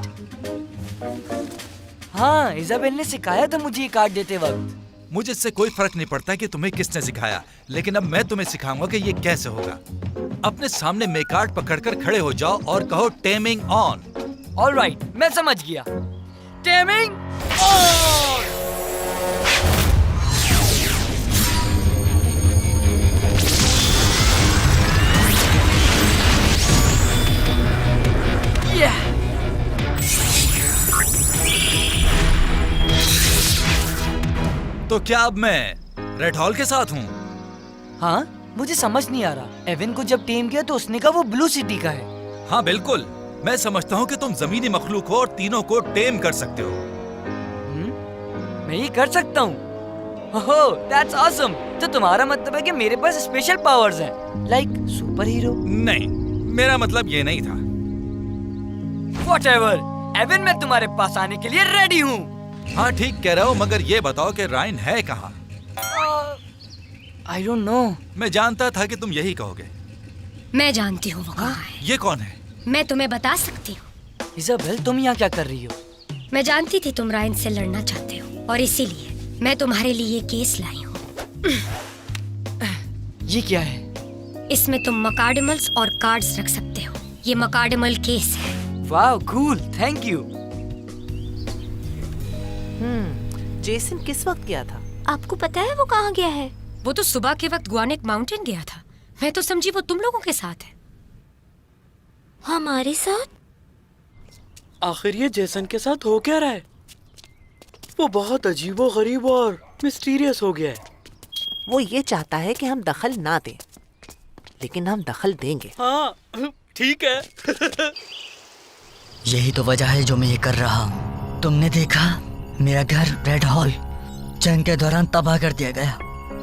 हाँ, इजाबेल ने सिखाया था मुझे ये कार्ड देते वक्त। मुझे इससे कोई फर्क नहीं पड़ता कि तुम्हें किसने सिखाया, लेकिन अब मैं तुम्हें सिखाऊंगा कि ये कैसे होगा। अपने सामने मे कार्ड पकड़कर खड़े हो जाओ और कहो टेमिंग ऑन। ऑलराइट, मैं समझ गया। Taming on. तो क्या अब मैं रेड हॉल के साथ हूँ? हाँ, मुझे समझ नहीं आ रहा। एवन को जब टेम किया तो उसने कहा वो ब्लू सिटी का है। हाँ बिल्कुल, मैं समझता हूँ कि तुम जमीनी मखलूक हो और तीनों को टेम कर सकते हो। मैं ये कर सकता हूँ? ओह, दैट्स ऑसम। तो तुम्हारा मतलब है कि मेरे पास स्पेशल पावर्स हैं, लाइक सुपर हीरो? नहीं, मेरा मतलब ये नहीं था। व्हाटएवर, एवन, मैं तुम्हारे पास आने के लिए रेडी हूँ। हाँ ठीक कह रहे हो, मगर ये बताओ कि राइन है कहाँ? I don't know. मैं जानता था कि तुम यही कहोगे। मैं जानती हूँ वो कहाँ है। ये कौन है? मैं तुम्हें बता सकती हूँ। इजाबेल, तुम यहाँ क्या कर रही हो? मैं जानती थी तुम राइन से लड़ना चाहते हो और इसीलिए मैं तुम्हारे लिए ये केस लाई हूँ। ये क्या है? इसमें तुम मकार्डिमल्स और कार्ड्स रख सकते हो। ये मकार्डिमल केस है। Wow, cool, thank you. Jason किस वक्त गया था? आपको पता है वो कहाँ गया है? वो तो सुबह के वक्त ग्वानेक माउंटेन गया था। मैं तो समझी वो तुम लोगों के साथ है। हमारे साथ? आखिर ये जेसन के साथ हो क्या रहा है? वो बहुत अजीबो गरीब और मिस्टीरियस हो गया है। वो ये चाहता है कि हम दखल ना दें, लेकिन हम दखल देंगे। हाँ, ठीक है। यही तो वजह है जो मैं ये कर रहा हूँ। तुमने देखा, मेरा घर रेड हॉल जंग के दौरान तबाह कर दिया गया,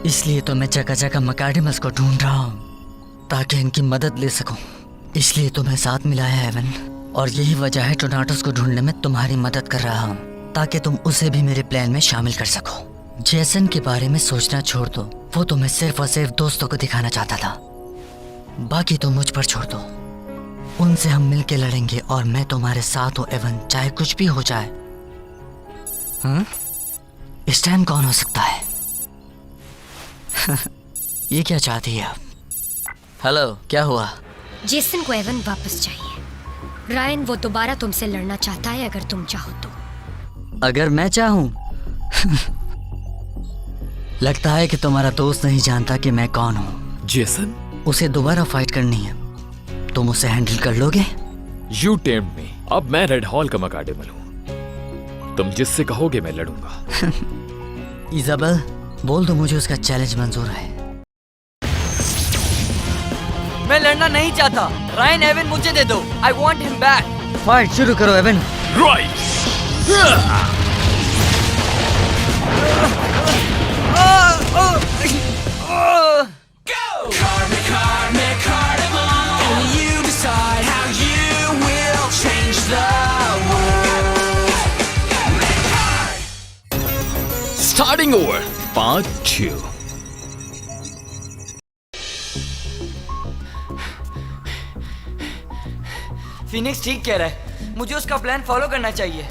इसलिए तो मैं जगह जगह मकार्डिमल्स को ढूंढ रहा हूँ ताकि इनकी मदद ले सकूं। इसलिए तुम्हें साथ मिलाया है एवन, और यही वजह है डोनाटोस को ढूंढने में तुम्हारी मदद कर रहा हूँ ताकि तुम उसे भी मेरे प्लान में शामिल कर सको। जेसन के बारे में सोचना छोड़ दो। वो तुम्हें सिर्फ और सिर्फ दोस्तों को दिखाना चाहता था। बाकी तो मुझ पर छोड़ दो। उनसे हम मिलके लड़ेंगे और मैं तुम्हारे साथ हूँ एवन, चाहे कुछ भी हो जाए। हाँ? इस टाइम कौन हो सकता है? ये क्या चाहती है आप? हेलो, क्या हुआ? जेसन को एवन वापस चाहिए। रायन वो दोबारा तुमसे लड़ना चाहता है अगर तुम चाहो तो। अगर मैं चाहूं? लगता है कि तुम्हारा दोस्त नहीं जानता कि मैं कौन हूं। जेसन? उसे दोबारा फाइट करनी है। तुम उसे हैंडल कर लोगे? यू टेम्प्ट मी। अब मैं रेड हॉल का मकाडेमल हूँ। तुम जिससे कहोगे मैं लड़ूंगा। इजाबेल, बोल दो मुझे उसका चैलेंज मंजूर है। मैं लड़ना नहीं चाहता। रायन एवन मुझे दे दो। I want him back. Fight शुरू करो Evan. Right. Starting over, part 2. Phoenix ठीक कह रहा है। मुझे उसका प्लान फॉलो करना चाहिए।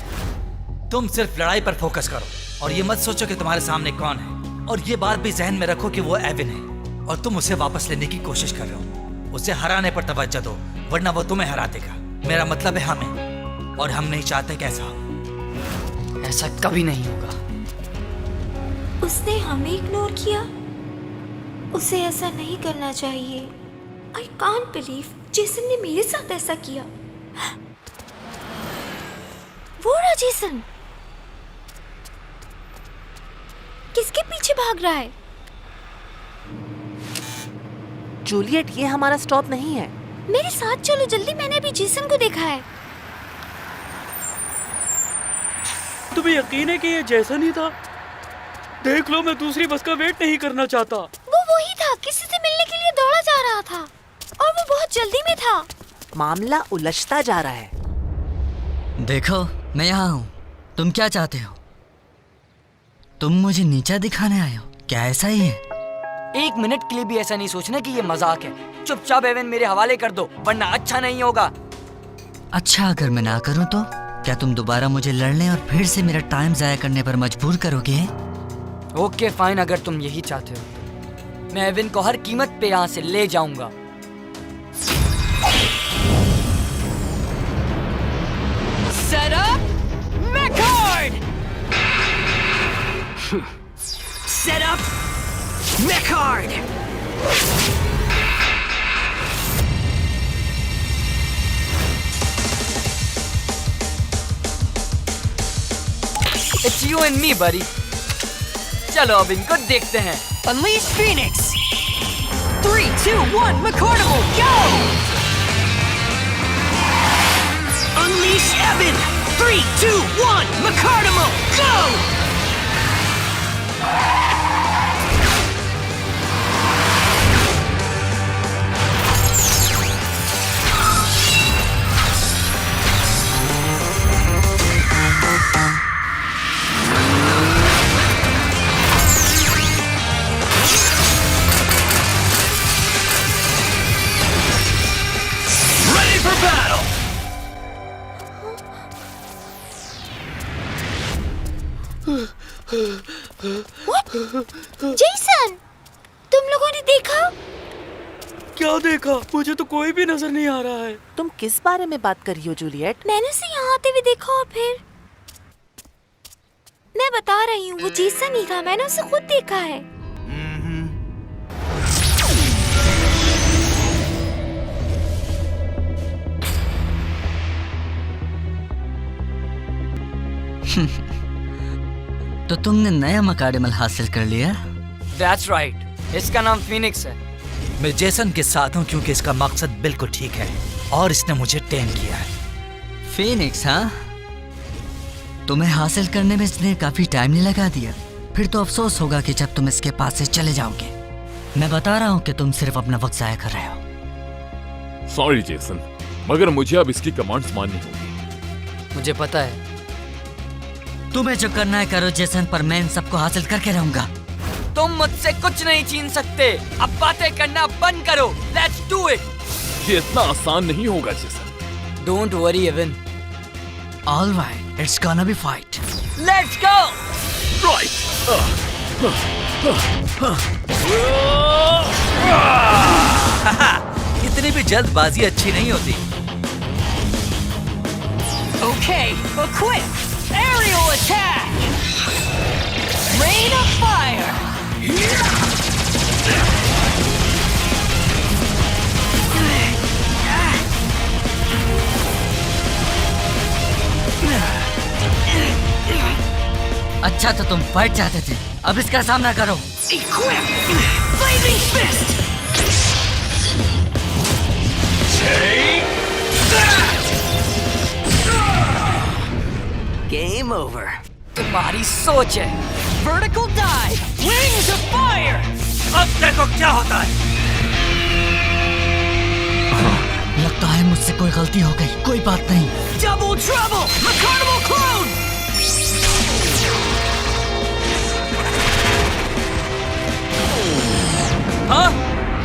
तुम सिर्फ लड़ाई पर फोकस करो और ये मत सोचो कि तुम्हारे सामने कौन है। और ये बात भी जहन में रखो कि वो एविन है और तुम उसे वापस लेने की कोशिश कर रहे हो। उसे हराने पर तवज्जो दो, वरना वो तुम्हें हरा देगा। मेरा मतलब है हमें, और हम नहीं चाहते कैसा हो। ऐसा कभी नहीं होगा। उसने हमें इग्नोर किया। उसे ऐसा नहीं करना चाहिए। आई कांट बिलीव जेसन ने मेरे साथ ऐसा किया। वो रहा जेसन। किसके पीछे भाग रहा है? जूलियट, ये हमारा स्टॉप नहीं है। मेरे साथ चलो जल्दी, मैंने अभी जेसन को देखा है। तुम्हें यकीन है कि ये जेसन ही था? देख लो, मैं दूसरी बस का वेट नहीं करना चाहता। वो वही था, किसी से मिलने के लिए दौड़ा जा रहा था और वो बहुत जल्दी में था। मामला उलझता जा रहा है। देखो, मैं यहाँ हूँ। तुम क्या चाहते हो? तुम मुझे नीचा दिखाने आए हो? क्या ऐसा ही है? एक मिनट के लिए भी ऐसा नहीं सोचना कि ये मजाक है। चुपचाप एवन मेरे हवाले कर दो, वरना अच्छा नहीं होगा। अच्छा, अगर मैं ना करूँ तो? क्या तुम दोबारा मुझे लड़ने और फिर से मेरा टाइम जाया करने पर मजबूर करोगे? ओके फाइन, अगर तुम यही चाहते हो तो मैं एवन को हर कीमत पे यहाँ से ले जाऊंगा। Set up, Mechard! Set up, Mechard! It's you and me, buddy. चलो अब इनको देखते हैं। Unleash Phoenix! 3, 2, 1, McCarnival, go! Unleash Evan! 3, 2, 1, McCarnival, go! Ready for battle! What? Jason, तुम लोगों ने देखा? क्या देखा? मुझे तो कोई भी नजर नहीं आ रहा है। तुम किस बारे में बात कर रही हो जूलियट? मैंने उसे यहाँ आते हुए देखा और फिर मैं बता रही हूँ, वो जेसन ही था। मैंने उसे खुद देखा है। तो तुमने नया मकाडेमल हासिल कर लिया? That's right. इसका नाम फिनिक्स है। मैं जेसन के साथ हूँ क्योंकि इसका मकसद बिल्कुल ठीक है और इसने मुझे टेम किया है। फिनिक्स, हाँ? तुम्हें हासिल करने में इसने काफी टाइम नहीं लगा दिया। फिर तो अफसोस होगा कि जब तुम इसके पास से चले जाओगे। मैं बता रहा हूँ कि तुम सिर्फ अपना वक्त जाया कर रहे हो। सॉरी जेसन, मगर मुझे अब इसकी कमांड्स माननी होगी। मुझे पता है। तुम्हें जो करना है करो जेसन, पर मैं इन सबको हासिल करके रहूंगा। तुम मुझसे कुछ नहीं छीन सकते। अब बातें करना बंद करो। Let's do it. ये इतना आसान नहीं होगा Jason. Don't worry Evan. Alright, it's gonna be fight. Let's go. इतनी भी जल्दबाजी अच्छी नहीं होती। Okay, equip! Aerial attack! Rain of fire! अच्छा तो तुम फाइट चाहते थे, अब इसका सामना करो। Equip! Blazing fist! Take that! Game over. तुम्हारी सोच है। Vertical dive! Wings of fire! अब देखो क्या होता है। लगता है मुझसे कोई गलती हो गई। कोई बात नहीं। Double trouble! Carnival clone! हाँ?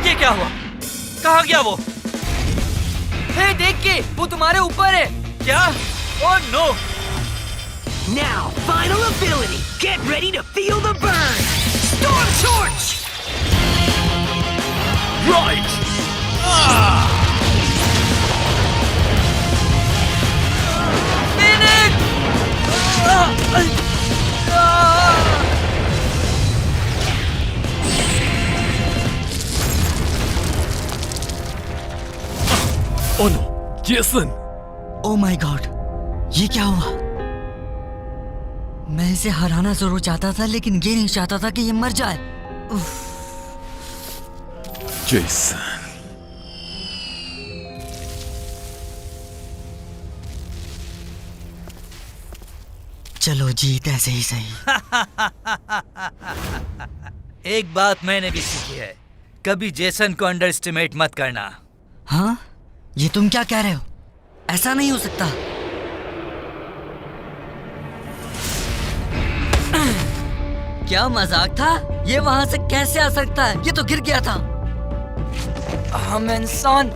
ये क्या हुआ? कहाँ गया वो? हे देखिए, वो तुम्हारे ऊपर है। क्या? Oh no! Now, final ability! Get ready to feel the burn! Storm Torch! Right! Oh no, Jason! Oh my God, ये क्या हुआ? मैं इसे हराना जरूर चाहता था, लेकिन ये नहीं चाहता था कि ये मर जाए। जेसन। चलो जीत ऐसे ही सही। एक बात मैंने भी सीखी है, कभी जेसन को अंडर एस्टिमेट मत करना। हाँ? ये तुम क्या कह रहे हो? ऐसा नहीं हो सकता। क्या मजाक था? ये वहां से कैसे आ सकता है? ये तो गिर गया था। हम इंसान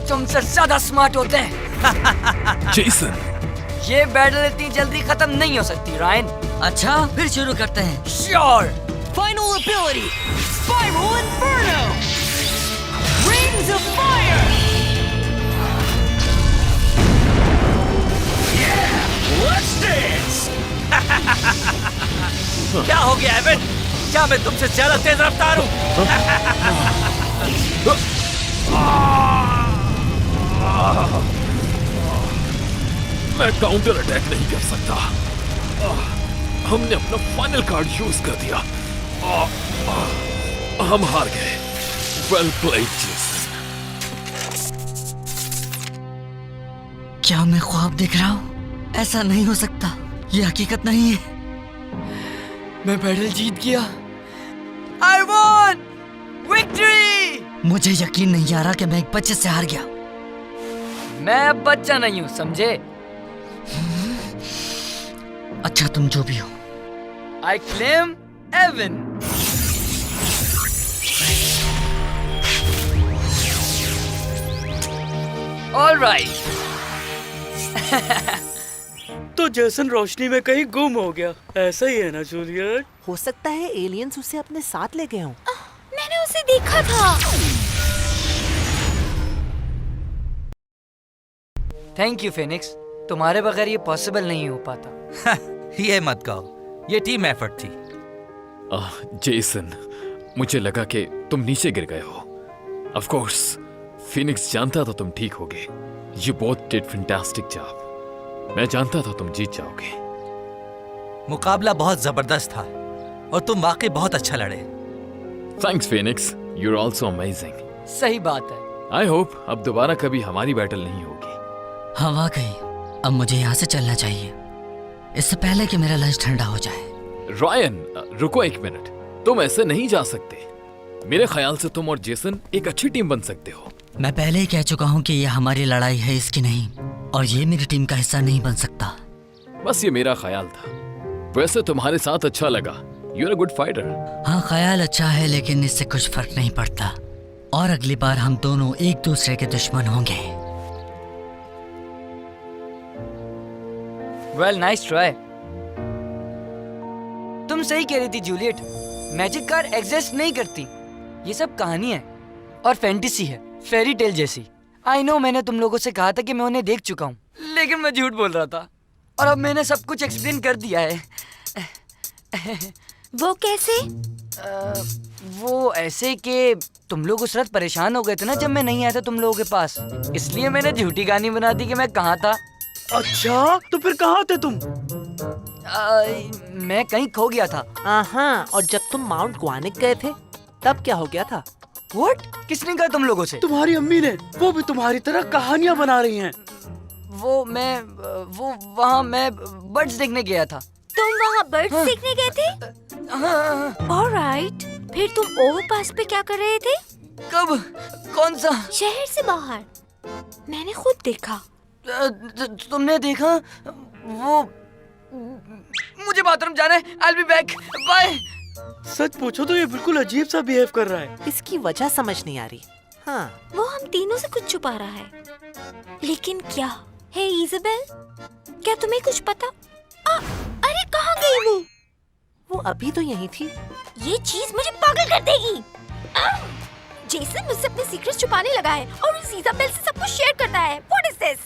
तुमसे ज्यादा स्मार्ट होते हैं। जेसन! ये बैटल इतनी जल्दी खत्म नहीं हो सकती, रायन। अच्छा, फिर शुरू करते हैं। Sure. Final ability! Spiral Inferno! Rings of fire! Let's dance! क्या हो गया एवन? क्या मैं तुमसे ज्यादा तेज रफ्तार हूँ? मैं काउंटर अटैक नहीं कर सकता। हमने अपना फाइनल कार्ड यूज कर दिया। हम हार गए। Well played Jason. क्या मैं ख्वाब देख रहा हूँ? ऐसा नहीं हो सकता। ये हकीकत नहीं है। मैं बैटल जीत गया। I won! Victory! मुझे यकीन नहीं आ रहा कि मैं एक बच्चे से हार गया। मैं अब बच्चा नहीं हूँ, समझे? अच्छा, तुम जो भी हो। I claim Evan. All right. तो जेसन रोशनी में कहीं गुम हो गया, ऐसा ही है ना जूलियट? हो सकता है एलियंस उसे अपने साथ ले गए हों। मैंने उसे देखा था। थैंक यू फिनिक्स, तुम्हारे बगैर ये पॉसिबल नहीं हो पाता। ये मत कहो, ये टीम एफर्ट थी। जेसन, मुझे लगा कि तुम नीचे गिर गए हो। ऑफ कोर्स, फिनिक्स जानता था तुम ठीक होगे। You both did fantastic job. मैं जानता था तुम जीत जाओगे। मुकाबला बहुत जबरदस्त था और तुम वाकई बहुत अच्छा लड़े। Thanks Phoenix, you are also amazing. सही बात है। आई होप अब दोबारा कभी हमारी बैटल नहीं होगी। हाँ वाकई, अब मुझे यहाँ से चलना चाहिए, इससे पहले कि मेरा लंच ठंडा हो जाए। रायन, रुको एक मिनट। तुम ऐसे नहीं जा सकते। मेरे ख्याल से तुम और जेसन एक अच्छी टीम बन सकते हो। मैं पहले ही कह चुका हूँ कि ये हमारी लड़ाई है, इसकी नहीं, और ये मेरी टीम का हिस्सा नहीं बन सकता। बस ये मेरा ख्याल था। वैसे तुम्हारे साथ अच्छा लगा। You are a good fighter. हाँ, ख्याल अच्छा है लेकिन इससे कुछ फर्क नहीं पड़ता। और अगली बार हम दोनों एक दूसरे के दुश्मन होंगे। Well, nice try. तुम सही कह रही थी जूलियट, मैजिक कार एग्जिस्ट नहीं करती। ये सब कहानी है और फैंटेसी है, फेरी टेल जैसी। आई नो, मैंने तुम लोगों से कहा था कि मैं उन्हें देख चुका हूँ, लेकिन मैं झूठ बोल रहा था और अब मैंने सब कुछ एक्सप्लेन कर दिया है। वो कैसे? वो ऐसे कि तुम लोग उस रात परेशान हो गए थे ना जब मैं नहीं आया था तुम लोगों के पास, इसलिए मैंने झूठी कहानी बना दी कि मैं कहाँ था। अच्छा, तो फिर कहाँ थे तुम? मैं कहीं खो गया था। हाँ, और जब तुम माउंट ग्वानिक गए थे तब क्या हो गया था? What? किसने कहा तुम लोगों से? तुम्हारी अम्मी ने। वो भी तुम्हारी तरह कहानियाँ बना रही हैं। वो वहाँ मैं बर्ड्स देखने गया था। तुम वहाँ बर्ड्स देखने गए थे? ऑलराइट, फिर तुम ओवरपास पे क्या कर रहे थे? कब? कौन सा? शहर से बाहर। मैंने खुद देखा। तुमने देखा? वो मुझे बाथरूम जाना है। I'll be back. Bye. सच पूछो तो ये बिल्कुल अजीब सा बिहेव कर रहा है। इसकी वजह समझ नहीं आ रही। हाँ, वो हम तीनों से कुछ छुपा रहा है, लेकिन क्या? हे इज़ाबेल, क्या तुम्हें कुछ पता? अरे कहाँ गई वो? वो अभी तो यहीं थी। ये चीज मुझे पागल कर देगी। जेसन मुझसे अपने सीक्रेट छुपाने लगा है और उस इज़ाबेल से सब कुछ शेयर करता है। What is this?